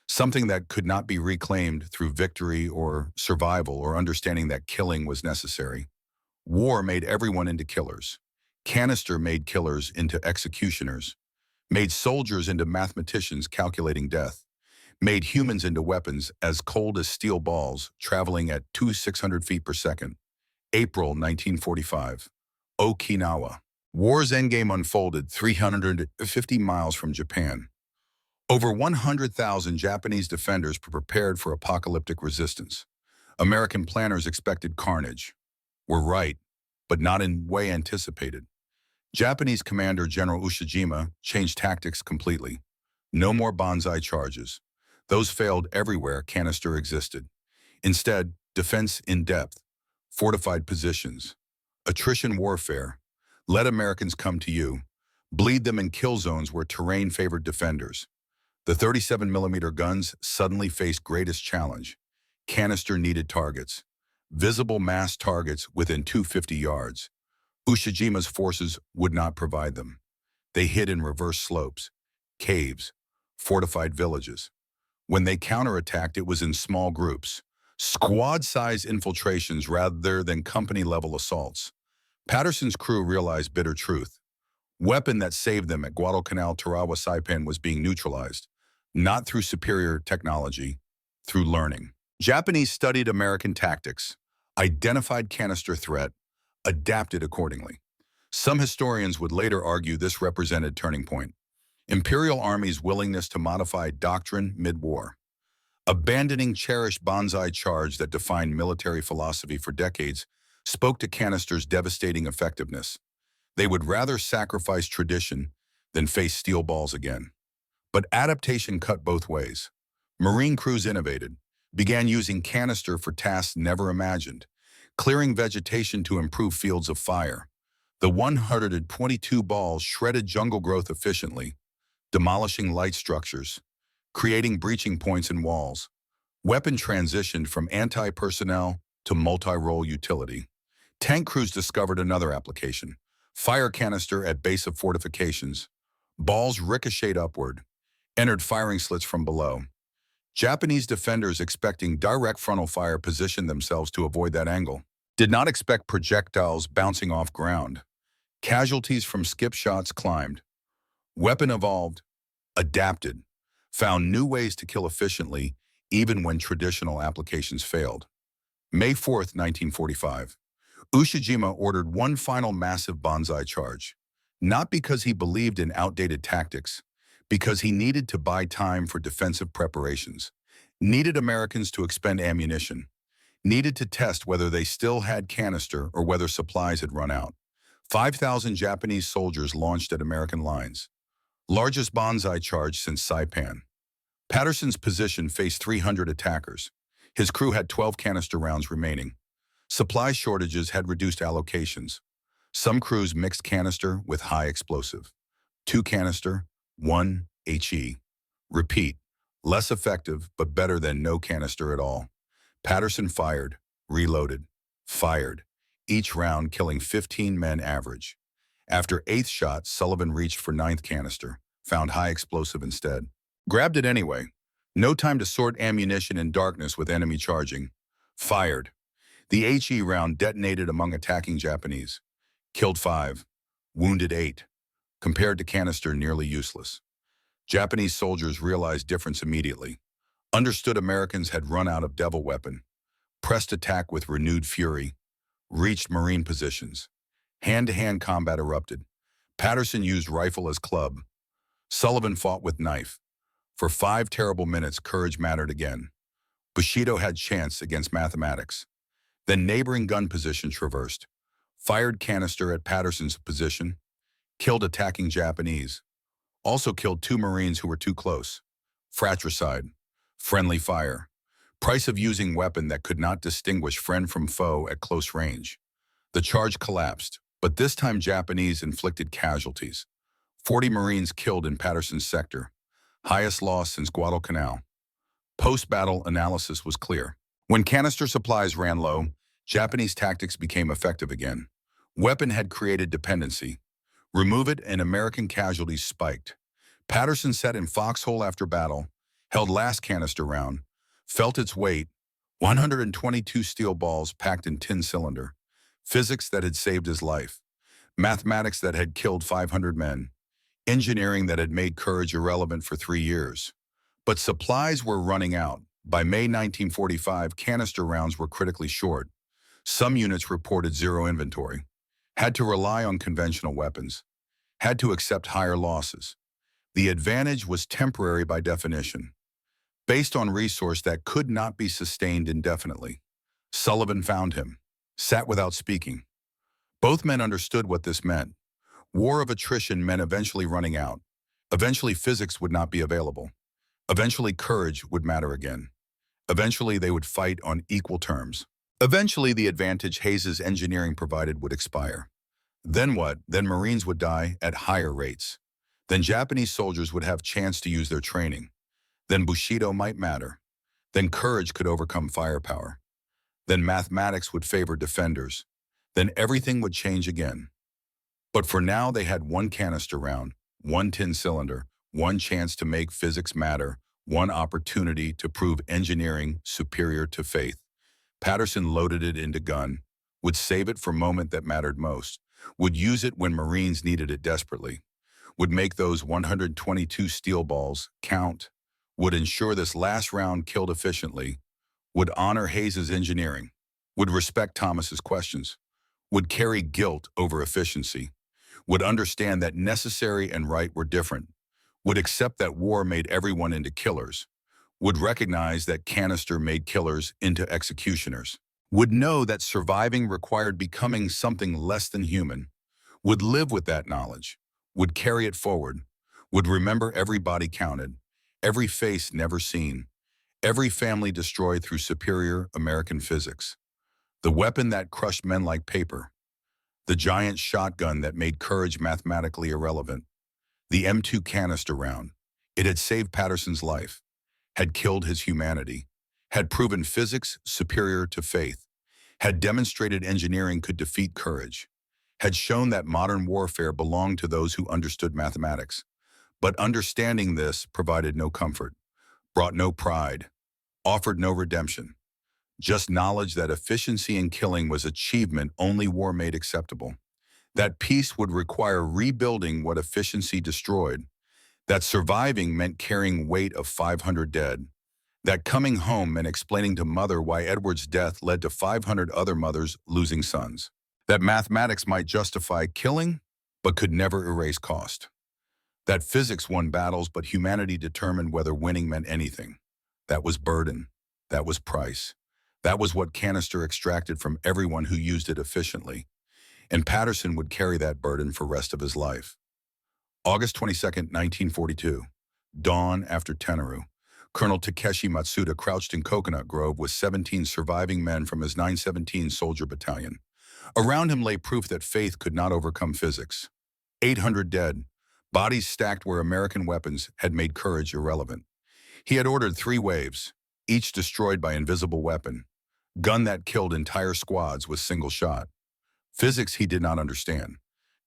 something that could not be reclaimed through victory or survival or understanding that killing was necessary. War made everyone into killers. Canister made killers into executioners, made soldiers into mathematicians calculating death, made humans into weapons as cold as steel balls traveling at 2,600 feet per second. April 1945. Okinawa. War's endgame unfolded 350 miles from Japan. Over 100,000 Japanese defenders were prepared for apocalyptic resistance. American planners expected carnage. Were right, but not in way anticipated. Japanese Commander General Ushijima changed tactics completely. No more banzai charges. Those failed everywhere canister existed. Instead, defense in depth, fortified positions, attrition warfare. Let Americans come to you. Bleed them in kill zones where terrain favored defenders. The 37mm guns suddenly faced greatest challenge. Canister needed targets. Visible mass targets within 250 yards. Ushijima's forces would not provide them. They hid in reverse slopes, caves, fortified villages. When they counterattacked, it was in small groups, squad-size infiltrations rather than company-level assaults. Patterson's crew realized bitter truth. Weapon that saved them at Guadalcanal Tarawa Saipan was being neutralized, not through superior technology, through learning. Japanese studied American tactics, identified canister threat, adapted accordingly. Some historians would later argue this represented turning point. Imperial Army's willingness to modify doctrine mid-war. Abandoning cherished banzai charge that defined military philosophy for decades spoke to canister's devastating effectiveness. They would rather sacrifice tradition than face steel balls again. But adaptation cut both ways. Marine crews innovated, began using canister for tasks never imagined, clearing vegetation to improve fields of fire. The 122 balls shredded jungle growth efficiently, demolishing light structures, creating breaching points in walls. Weapon transitioned from anti-personnel to multi-role utility. Tank crews discovered another application. Fire canister at base of fortifications. Balls ricocheted upward, entered firing slits from below. Japanese defenders expecting direct frontal fire positioned themselves to avoid that angle. Did not expect projectiles bouncing off ground. Casualties from skip shots climbed. Weapon evolved, adapted, found new ways to kill efficiently even when traditional applications failed. May 4th, 1945. Ushijima ordered one final massive banzai charge, not because he believed in outdated tactics, because he needed to buy time for defensive preparations, needed Americans to expend ammunition, needed to test whether they still had canister or whether supplies had run out. 5,000 Japanese soldiers launched at American lines. Largest banzai charge since Saipan. Patterson's position faced 300 attackers. His crew had 12 canister rounds remaining. Supply shortages had reduced allocations. Some crews mixed canister with high explosive. 2 canister, 1 HE. Repeat, less effective but better than no canister at all. Patterson fired, reloaded, fired, each round killing 15 men average. After 8th shot, Sullivan reached for 9th canister, found high explosive instead. Grabbed it anyway. No time to sort ammunition in darkness with enemy charging. Fired. The HE round detonated among attacking Japanese. Killed 5, wounded 8. Compared to canister, nearly useless. Japanese soldiers realized difference immediately. Understood Americans had run out of devil weapon. Pressed attack with renewed fury. Reached Marine positions. Hand-to-hand combat erupted. Patterson used rifle as club. Sullivan fought with knife. For 5 terrible minutes, courage mattered again. Bushido had chance against mathematics. Then neighboring gun position traversed. Fired canister at Patterson's position. Killed attacking Japanese. Also killed 2 Marines who were too close. Fratricide. Friendly fire. Price of using weapon that could not distinguish friend from foe at close range. The charge collapsed, but this time Japanese inflicted casualties. 40 Marines killed in Patterson's sector. Highest loss since Guadalcanal. Post-battle analysis was clear. When canister supplies ran low, Japanese tactics became effective again. Weapon had created dependency. Remove it and American casualties spiked. Patterson sat in foxhole after battle, held last canister round, felt its weight, 122 steel balls packed in tin cylinder, physics that had saved his life, mathematics that had killed 500 men, engineering that had made courage irrelevant for 3 years. But supplies were running out. By May 1945, canister rounds were critically short. Some units reported zero inventory, had to rely on conventional weapons, had to accept higher losses. The advantage was temporary by definition, based on resource that could not be sustained indefinitely. Sullivan found him, sat without speaking. Both men understood what this meant. War of attrition meant eventually running out. Eventually physics would not be available. Eventually courage would matter again. Eventually they would fight on equal terms. Eventually the advantage Hayes's engineering provided would expire. Then what? Then Marines would die at higher rates. Then Japanese soldiers would have chance to use their training. Then Bushido might matter. Then courage could overcome firepower. Then mathematics would favor defenders. Then everything would change again. But for now they had 1 canister round, 1 tin cylinder, 1 chance to make physics matter, 1 opportunity to prove engineering superior to faith. Patterson loaded it into gun, would save it for moment that mattered most, would use it when Marines needed it desperately, would make those 122 steel balls count, would ensure this last round killed efficiently, would honor Hayes's engineering, would respect Thomas's questions, would carry guilt over efficiency, would understand that necessary and right were different, would accept that war made everyone into killers, would recognize that canister made killers into executioners, would know that surviving required becoming something less than human, would live with that knowledge, would carry it forward, would remember every body counted, every face never seen, every family destroyed through superior American physics, the weapon that crushed men like paper, the giant shotgun that made courage mathematically irrelevant, the M2 canister round. It had saved Patterson's life. had killed his humanity, had proven physics superior to faith, had demonstrated engineering could defeat courage, had shown that modern warfare belonged to those who understood mathematics. But understanding this provided no comfort, brought no pride, offered no redemption, just knowledge that efficiency in killing was achievement only war made acceptable, that peace would require rebuilding what efficiency destroyed, that surviving meant carrying weight of 500 dead, that coming home meant explaining to mother why Edward's death led to 500 other mothers losing sons, that mathematics might justify killing but could never erase cost, that physics won battles but humanity determined whether winning meant anything. That was burden. That was price. That was what Canister extracted from everyone who used it efficiently. And Patterson would carry that burden for the rest of his life. August 22, 1942. Dawn after Tenaru. Colonel Takeshi Matsuda crouched in Coconut Grove with 17 surviving men from his 917 Soldier Battalion. Around him lay proof that faith could not overcome physics. 800 dead, bodies stacked where American weapons had made courage irrelevant. He had ordered 3 waves, each destroyed by invisible weapon. Gun that killed entire squads with single shot. Physics he did not understand.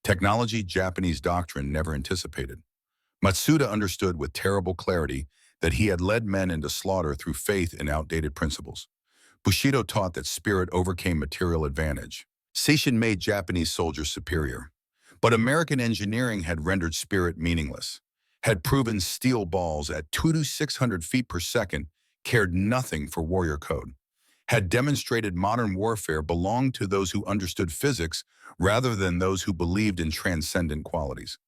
Technology Japanese doctrine never anticipated. Matsuda understood with terrible clarity that he had led men into slaughter through faith in outdated principles. Bushido taught that spirit overcame material advantage. Seishin made Japanese soldiers superior. But American engineering had rendered spirit meaningless, had proven steel balls at 2 to 600 feet per second cared nothing for warrior code, had demonstrated modern warfare belonged to those who understood physics rather than those who believed in transcendent qualities.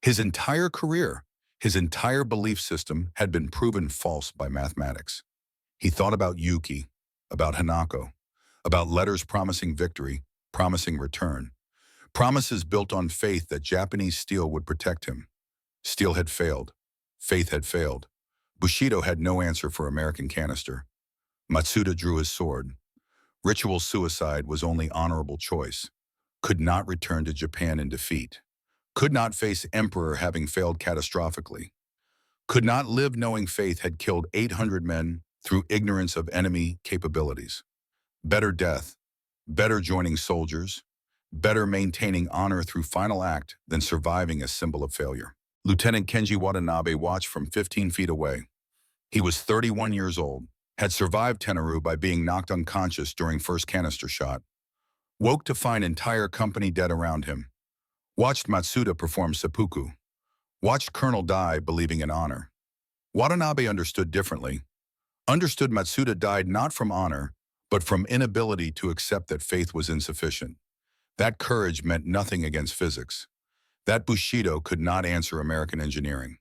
His entire career, his entire belief system had been proven false by mathematics. He thought about Yuki, about Hanako, about letters promising victory, promising return. Promises built on faith that Japanese steel would protect him. Steel had failed. Faith had failed. Bushido had no answer for American Canister. Matsuda drew his sword. Ritual suicide was only honorable choice. Could not return to Japan in defeat. Could not face Emperor having failed catastrophically. Could not live knowing faith had killed 800 men through ignorance of enemy capabilities. Better death, better joining soldiers, better maintaining honor through final act than surviving a symbol of failure. Lieutenant Kenji Watanabe watched from 15 feet away. He was 31 years old, had survived Tenaru by being knocked unconscious during first canister shot, woke to find entire company dead around him, watched Matsuda perform seppuku, watched Colonel die believing in honor. Watanabe understood differently. Understood Matsuda died not from honor, but from inability to accept that faith was insufficient. That courage meant nothing against physics. That Bushido could not answer American engineering.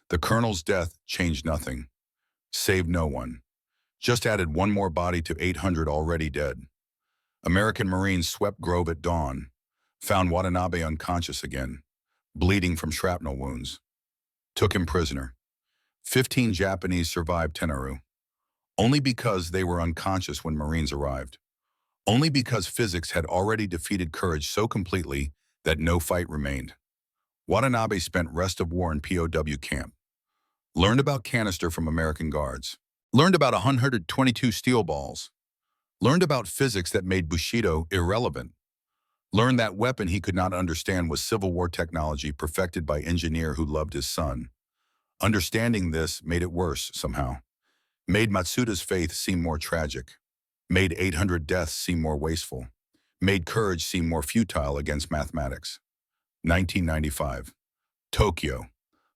The colonel's death changed nothing, saved no one, just added one more body to 800 already dead. American Marines swept Grove at dawn, found Watanabe unconscious again, bleeding from shrapnel wounds. Took him prisoner. 15 Japanese survived Tenaru, only because they were unconscious when Marines arrived. Only because physics had already defeated courage so completely that no fight remained. Watanabe spent rest of war in POW camp. Learned about canister from American guards. Learned about 122 steel balls. Learned about physics that made Bushido irrelevant. Learned that weapon he could not understand was Civil War technology perfected by engineer who loved his son. Understanding this made it worse somehow. Made Matsuda's faith seem more tragic. Made 800 deaths seem more wasteful. Made courage seem more futile against mathematics. 1995. Tokyo.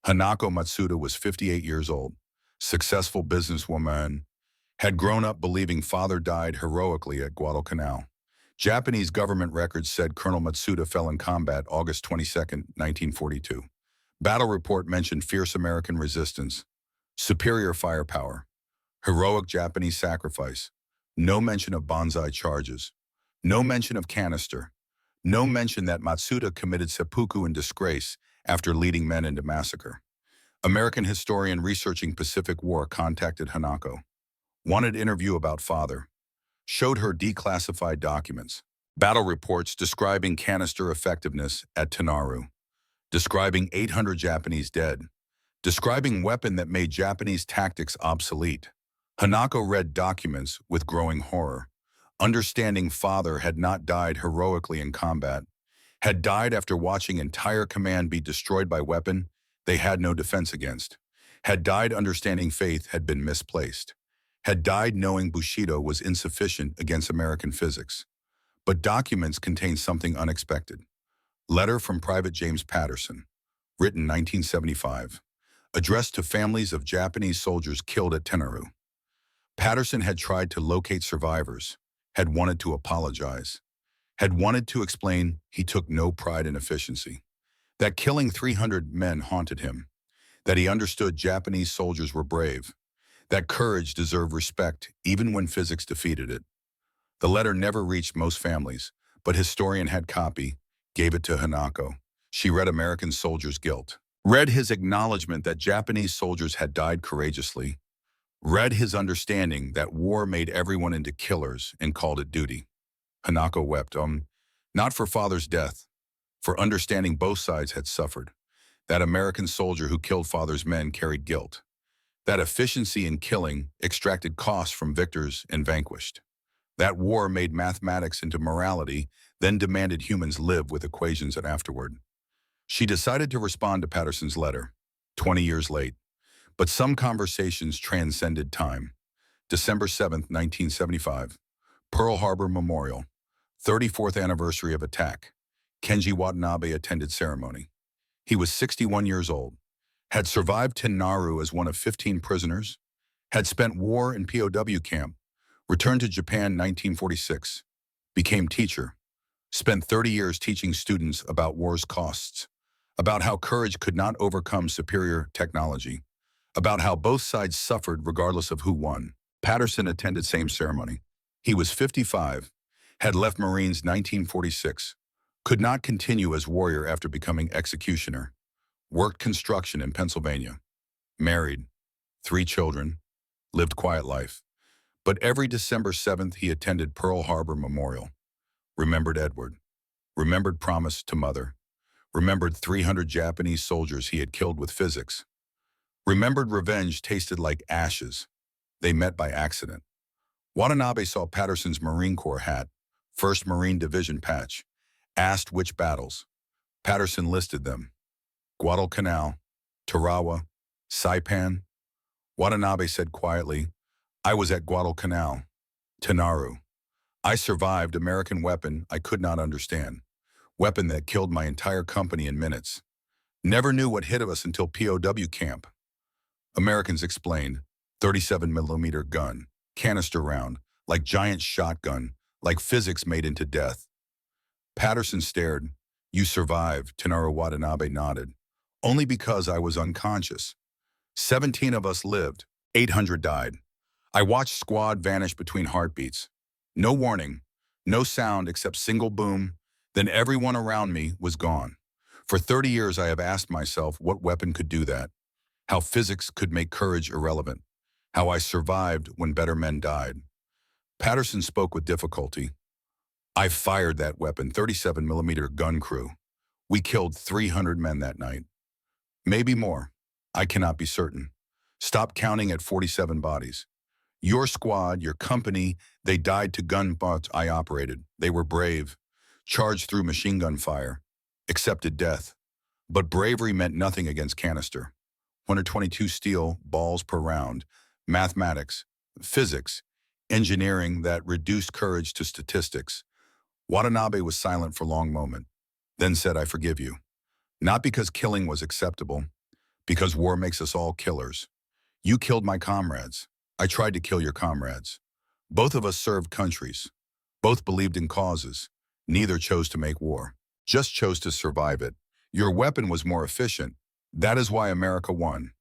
Hanako Matsuda was 58 years old, successful businesswoman, had grown up believing father died heroically at Guadalcanal. Japanese government records said Colonel Matsuda fell in combat August 22, 1942. Battle report mentioned fierce American resistance, superior firepower, heroic Japanese sacrifice, no mention of bonsai charges, no mention of canister, no mention that Matsuda committed seppuku in disgrace after leading men into massacre. American historian researching Pacific War contacted Hanako. Wanted interview about father. Showed her declassified documents. Battle reports describing canister effectiveness at Tenaru. Describing 800 Japanese dead. describing weapon that made Japanese tactics obsolete. Hanako read documents with growing horror. Understanding father had not died heroically in combat, had died after watching entire command be destroyed by weapon they had no defense against, had died understanding faith had been misplaced, had died knowing Bushido was insufficient against American physics. But documents contained something unexpected. Letter from Private James Patterson, written 1975, addressed to families of Japanese soldiers killed at Tenaru. Patterson had tried to locate survivors, had wanted to apologize, had wanted to explain he took no pride in efficiency, that killing 300 men haunted him, that he understood Japanese soldiers were brave, that courage deserved respect even when physics defeated it. The letter never reached most families, but historian had copy, gave it to Hanako. She read American soldiers' guilt, read his acknowledgement that Japanese soldiers had died courageously, read his understanding that war made everyone into killers and called it duty. Hanako wept, not for father's death, for understanding both sides had suffered. That American soldier who killed father's men carried guilt. That efficiency in killing extracted costs from victors and vanquished. That war made mathematics into morality, then demanded humans live with equations and afterward. She decided to respond to Patterson's letter, 20 years late. But some conversations transcended time. December 7, 1975, Pearl Harbor Memorial, 34th anniversary of attack. Kenji Watanabe attended ceremony. He was 61 years old, had survived Tenaru as one of 15 prisoners, had spent war in POW camp, returned to Japan 1946, became teacher, spent 30 years teaching students about war's costs, about how courage could not overcome superior technology, about how both sides suffered regardless of who won. Patterson attended same ceremony. He was 55, had left Marines 1946, could not continue as warrior after becoming executioner, worked construction in Pennsylvania, married, 3 children, lived quiet life. But every December 7th he attended Pearl Harbor Memorial, remembered Edward, remembered promise to mother, remembered 300 Japanese soldiers he had killed with physics, remembered revenge tasted like ashes. They met by accident. Watanabe saw Patterson's Marine Corps hat, 1st Marine Division patch, asked which battles. Patterson listed them. Guadalcanal, Tarawa, Saipan. Watanabe said quietly, I was at Guadalcanal, Tenaru. I survived American weapon I could not understand. Weapon that killed my entire company in minutes. Never knew what hit us until POW camp. Americans explained, 37mm gun, canister round, like giant shotgun, like physics made into death. Patterson stared. You survived, Tenaru. Watanabe nodded. Only because I was unconscious. 17 of us lived, 800 died. I watched squad vanish between heartbeats. No warning, no sound except single boom, then everyone around me was gone. For 30 years I have asked myself what weapon could do that, how physics could make courage irrelevant, how I survived when better men died. Patterson spoke with difficulty. I fired that weapon, 37mm gun crew. We killed 300 men that night. Maybe more. I cannot be certain. Stop counting at 47 bodies. Your squad, your company, they died to gunboats I operated. They were brave, charged through machine gun fire, accepted death. But bravery meant nothing against Canister. 122 steel balls per round, mathematics, physics, engineering that reduced courage to statistics. Watanabe was silent for a long moment, then said, I forgive you. Not because killing was acceptable, because war makes us all killers. You killed my comrades. I tried to kill your comrades. Both of us served countries. Both believed in causes. Neither chose to make war. Just chose to survive it. Your weapon was more efficient. That is why America won.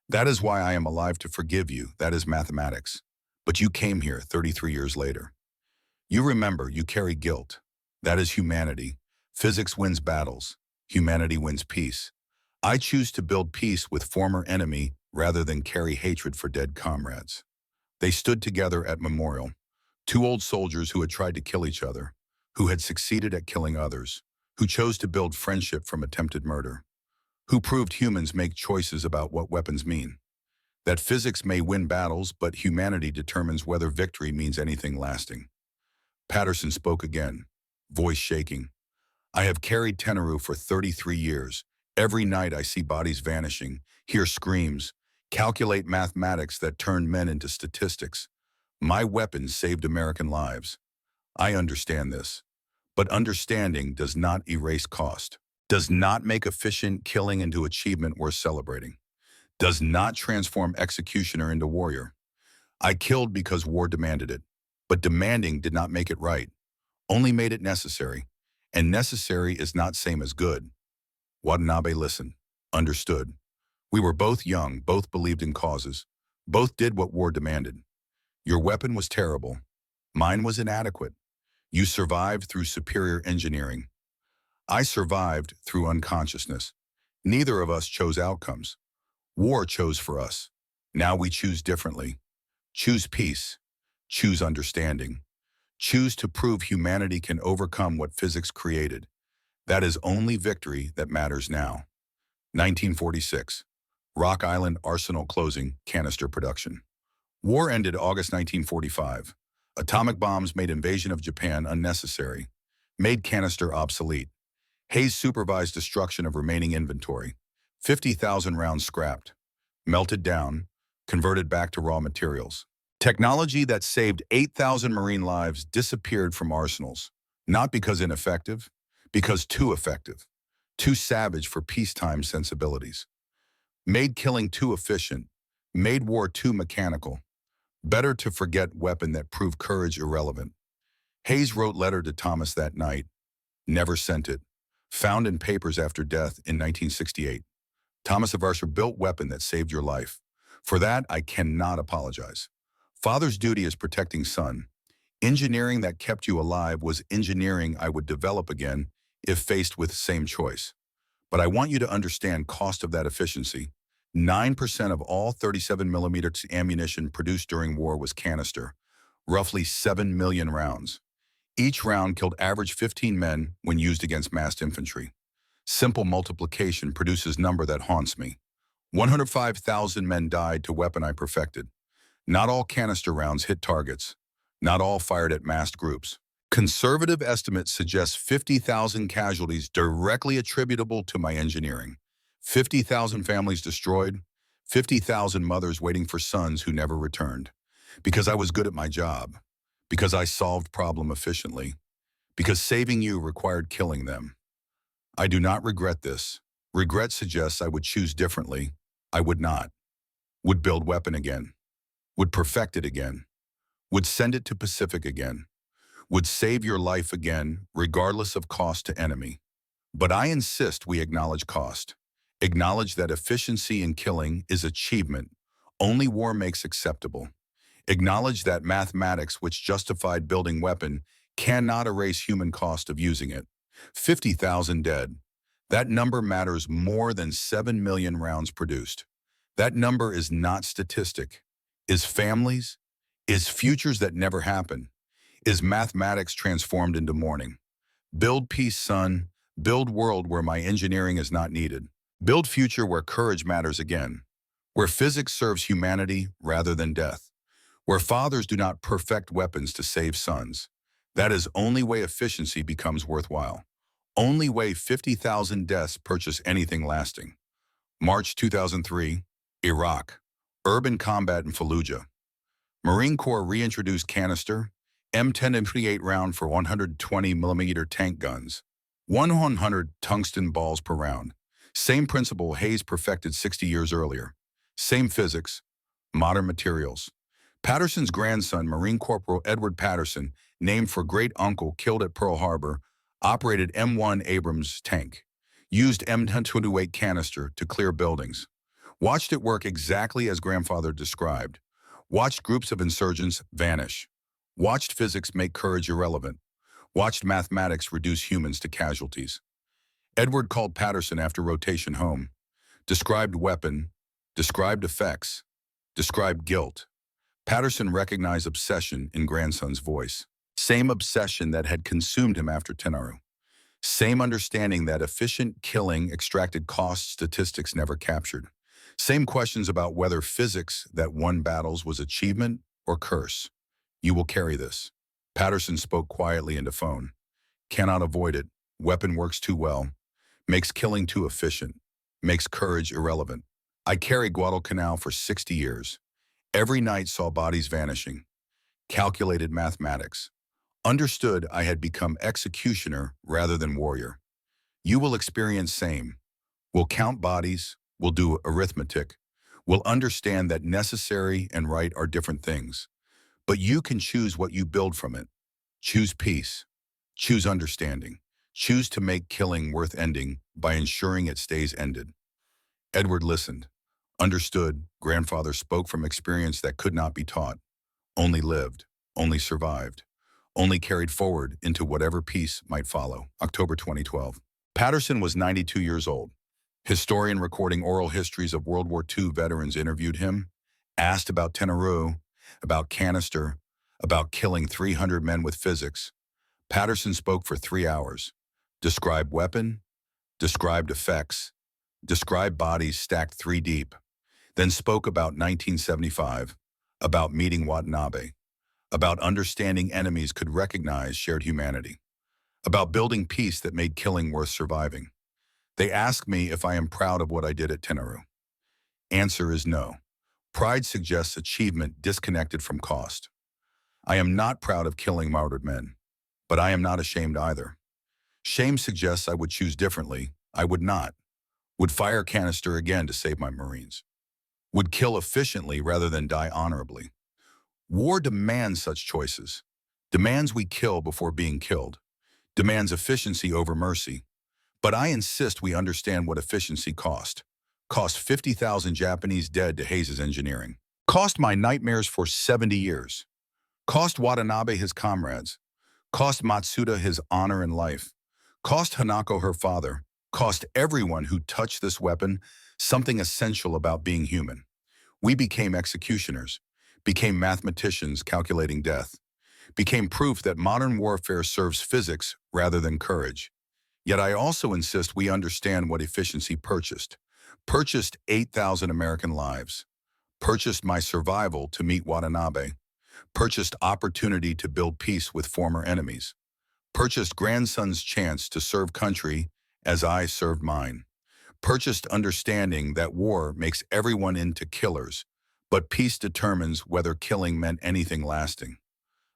That is why I am alive to forgive you. That is mathematics. But you came here 33 years later. You remember, you carry guilt. That is humanity. Physics wins battles. Humanity wins peace. I choose to build peace with former enemy rather than carry hatred for dead comrades. They stood together at memorial. 2 old soldiers who had tried to kill each other, who had succeeded at killing others, who chose to build friendship from attempted murder. who proved humans make choices about what weapons mean, that physics may win battles, but humanity determines whether victory means anything lasting. Patterson spoke again, voice shaking. I have carried Tenaru for 33 years. Every night I see bodies vanishing, hear screams, calculate mathematics that turn men into statistics. My weapons saved American lives. I understand this. But understanding does not erase cost, does not make efficient killing into achievement worth celebrating, does not transform executioner into warrior. I killed because war demanded it, but demanding did not make it right, only made it necessary. And necessary is not same as good. Watanabe listened, understood. We were both young, both believed in causes, both did what war demanded. Your weapon was terrible. Mine was inadequate. You survived through superior engineering. I survived through unconsciousness. Neither of us chose outcomes. War chose for us. Now we choose differently. Choose peace. Choose understanding. Choose to prove humanity can overcome what physics created. That is only victory that matters now. 1946. Rock Island Arsenal closing, canister production. War ended August 1945. Atomic bombs made invasion of Japan unnecessary, made canister obsolete. Hayes supervised destruction of remaining inventory. 50,000 rounds scrapped, melted down, converted back to raw materials. Technology that saved 8,000 Marine lives disappeared from arsenals, not because ineffective, because too effective, too savage for peacetime sensibilities. Made killing too efficient, made war too mechanical. Better to forget weapon that proved courage irrelevant. Hayes wrote letter to Thomas that night, never sent it, found in papers after death in 1968. Thomas of Archer built weapon that saved your life. For that, I cannot apologize. Father's duty is protecting son. Engineering that kept you alive was engineering I would develop again if faced with same choice. But I want you to understand cost of that efficiency. 9% of all 37mm ammunition produced during war was canister, roughly 7 million rounds. Each round killed average 15 men when used against massed infantry. Simple multiplication produces number that haunts me. 105,000 men died to weapon I perfected. Not all canister rounds hit targets. Not all fired at massed groups. Conservative estimates suggest 50,000 casualties directly attributable to my engineering. 50,000 families destroyed. 50,000 mothers waiting for sons who never returned. Because I was good at my job. Because I solved problem efficiently. Because saving you required killing them. I do not regret this. Regret suggests I would choose differently. I would not. Would build weapon again. Would perfect it again. Would send it to Pacific again. Would save your life again, regardless of cost to enemy. But I insist we acknowledge cost. Acknowledge that efficiency in killing is achievement only war makes acceptable. Acknowledge that mathematics which justified building weapon cannot erase human cost of using it. 50,000 dead. That number matters more than 7 million rounds produced. That number is not statistic. Is families? Is futures that never happen? Is mathematics transformed into mourning? Build peace, son. Build world where my engineering is not needed. Build future where courage matters again. Where physics serves humanity rather than death. Where fathers do not perfect weapons to save sons. That is only way efficiency becomes worthwhile. Only way 50,000 deaths purchase anything lasting. March 2003, Iraq. Urban combat in Fallujah. Marine Corps reintroduced canister, M10 M38 round for 120mm tank guns. 100 tungsten balls per round. Same principle Hayes perfected 60 years earlier. Same physics, modern materials. Patterson's grandson, Marine Corporal Edward Patterson, named for great-uncle killed at Pearl Harbor, operated M1 Abrams tank. Used M1028 canister to clear buildings. Watched it work exactly as grandfather described. Watched groups of insurgents vanish. Watched physics make courage irrelevant. Watched mathematics reduce humans to casualties. Edward called Patterson after rotation home. Described weapon. Described effects. Described guilt. Patterson recognized obsession in grandson's voice. Same obsession that had consumed him after Tenaru. Same understanding that efficient killing extracted cost statistics never captured. Same questions about whether physics that won battles was achievement or curse. You will carry this. Patterson spoke quietly into phone. Cannot avoid it. Weapon works too well. Makes killing too efficient. Makes courage irrelevant. I carried Guadalcanal for 60 years. Every night saw bodies vanishing. Calculated mathematics. Understood I had become executioner rather than warrior. You will experience same. We'll count bodies, we'll do arithmetic, we'll understand that necessary and right are different things. But you can choose what you build from it. Choose peace. Choose understanding. Choose to make killing worth ending by ensuring it stays ended. Edward listened, understood. Grandfather spoke from experience that could not be taught, only lived, only survived, only carried forward into whatever peace might follow. October 2012. Patterson was 92 years old. Historian recording oral histories of World War II veterans interviewed him, asked about Tenarue, about Canister, about killing 300 men with physics. Patterson spoke for 3 hours, described weapon, described effects, described bodies stacked 3 deep, then spoke about 1975, about meeting Watanabe, about understanding enemies could recognize shared humanity, about building peace that made killing worth surviving. They ask me if I am proud of what I did at Tenarue. Answer is no. Pride suggests achievement disconnected from cost. I am not proud of killing martyred men, but I am not ashamed either. Shame suggests I would choose differently. I would not. Would fire Canister again to save my Marines. Would kill efficiently rather than die honorably. War demands such choices. Demands we kill before being killed. Demands efficiency over mercy. But I insist we understand what efficiency cost. Cost 50,000 Japanese dead to Hayes' engineering. Cost my nightmares for 70 years. Cost Watanabe his comrades. Cost Matsuda his honor and life. Cost Hanako her father. Cost everyone who touched this weapon something essential about being human. We became executioners, became mathematicians calculating death, became proof that modern warfare serves physics rather than courage. Yet I also insist we understand what efficiency purchased. Purchased 8,000 American lives. Purchased my survival to meet Watanabe. Purchased opportunity to build peace with former enemies. Purchased grandson's chance to serve country as I served mine. Purchased understanding that war makes everyone into killers, but peace determines whether killing meant anything lasting.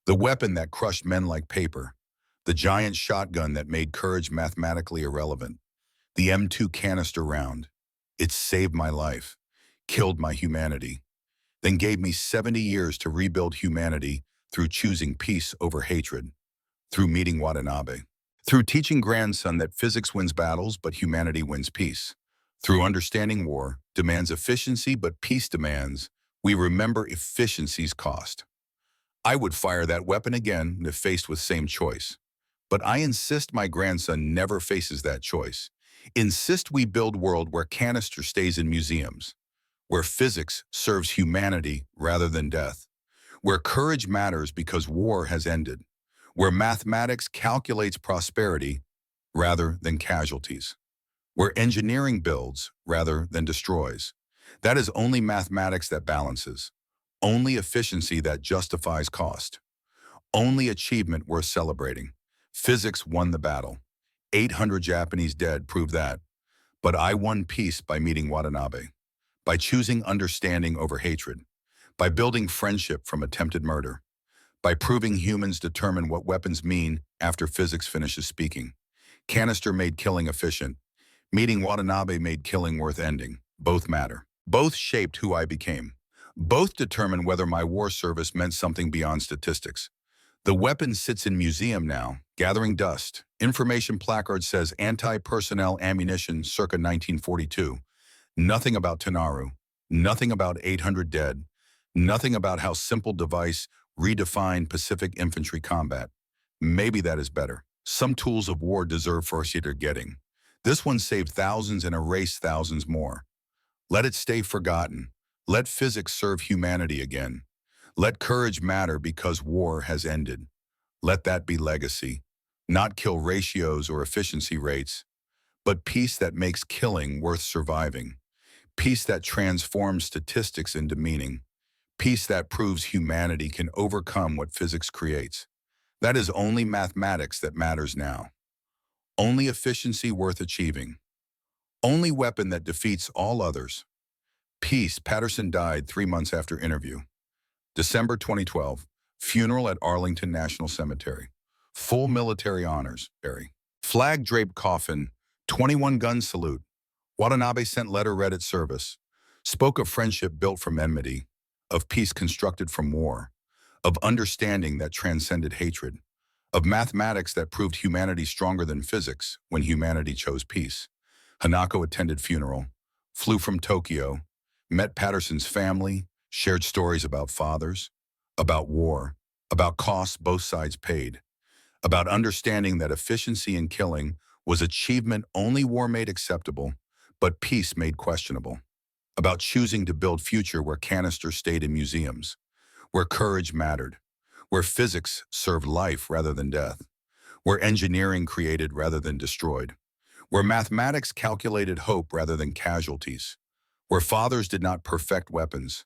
The weapon that crushed men like paper. The giant shotgun that made courage mathematically irrelevant. The M2 canister round. It saved my life, killed my humanity, then gave me 70 years to rebuild humanity through choosing peace over hatred, through meeting Watanabe, through teaching grandson that physics wins battles but humanity wins peace, through understanding war demands efficiency but peace demands we remember efficiency's cost. I would fire that weapon again if faced with same choice. But I insist my grandson never faces that choice. Insist we build world where canister stays in museums, where physics serves humanity rather than death, where courage matters because war has ended, where mathematics calculates prosperity rather than casualties, where engineering builds rather than destroys. That is only mathematics that balances, only efficiency that justifies cost, only achievement worth celebrating. Physics won the battle. 800 Japanese dead proved that. But I won peace by meeting Watanabe, by choosing understanding over hatred, by building friendship from attempted murder, by proving humans determine what weapons mean after physics finishes speaking. Canister made killing efficient. Meeting Watanabe made killing worth ending. Both matter. Both shaped who I became. Both determine whether my war service meant something beyond statistics. The weapon sits in museum now, gathering dust. Information placard says anti-personnel ammunition circa 1942. Nothing about Tenarue. Nothing about 800 dead. Nothing about how simple device redefined Pacific infantry combat. Maybe that is better. Some tools of war deserve first aid getting. This one saved thousands and erased thousands more. Let it stay forgotten. Let physics serve humanity again. Let courage matter because war has ended. Let that be legacy. not kill ratios or efficiency rates, but peace that makes killing worth surviving, peace that transforms statistics into meaning, peace that proves humanity can overcome what physics creates. That is only mathematics that matters now. Only efficiency worth achieving. Only weapon that defeats all others. Peace. Patterson died 3 months after interview. December 2012. Funeral at Arlington National Cemetery. Full military honors. Flag-draped coffin. 21-gun salute. Watanabe sent letter read at service. Spoke of friendship built from enmity, of peace constructed from war, of understanding that transcended hatred, of mathematics that proved humanity stronger than physics when humanity chose peace. Hanako attended funeral, flew from Tokyo, met Patterson's family, shared stories about fathers, about war, about costs both sides paid, about understanding that efficiency in killing was achievement only war made acceptable, but peace made questionable, about choosing to build future where Canister stayed in museums, where courage mattered, where physics served life rather than death, where engineering created rather than destroyed, where mathematics calculated hope rather than casualties, where fathers did not perfect weapons,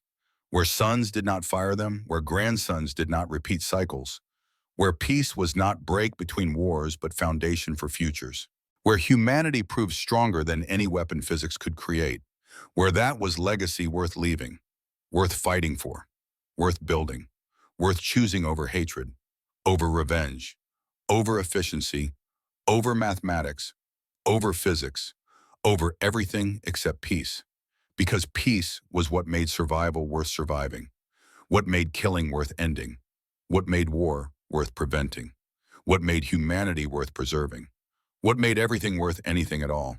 where sons did not fire them, where grandsons did not repeat cycles, where peace was not break between wars but foundation for futures, where humanity proved stronger than any weapon physics could create, where that was legacy worth leaving, worth fighting for, worth building, worth choosing over hatred, over revenge, over efficiency, over mathematics, over physics, over everything except peace. Because peace was what made survival worth surviving, what made killing worth ending, what made war worth preventing, what made humanity worth preserving, what made everything worth anything at all.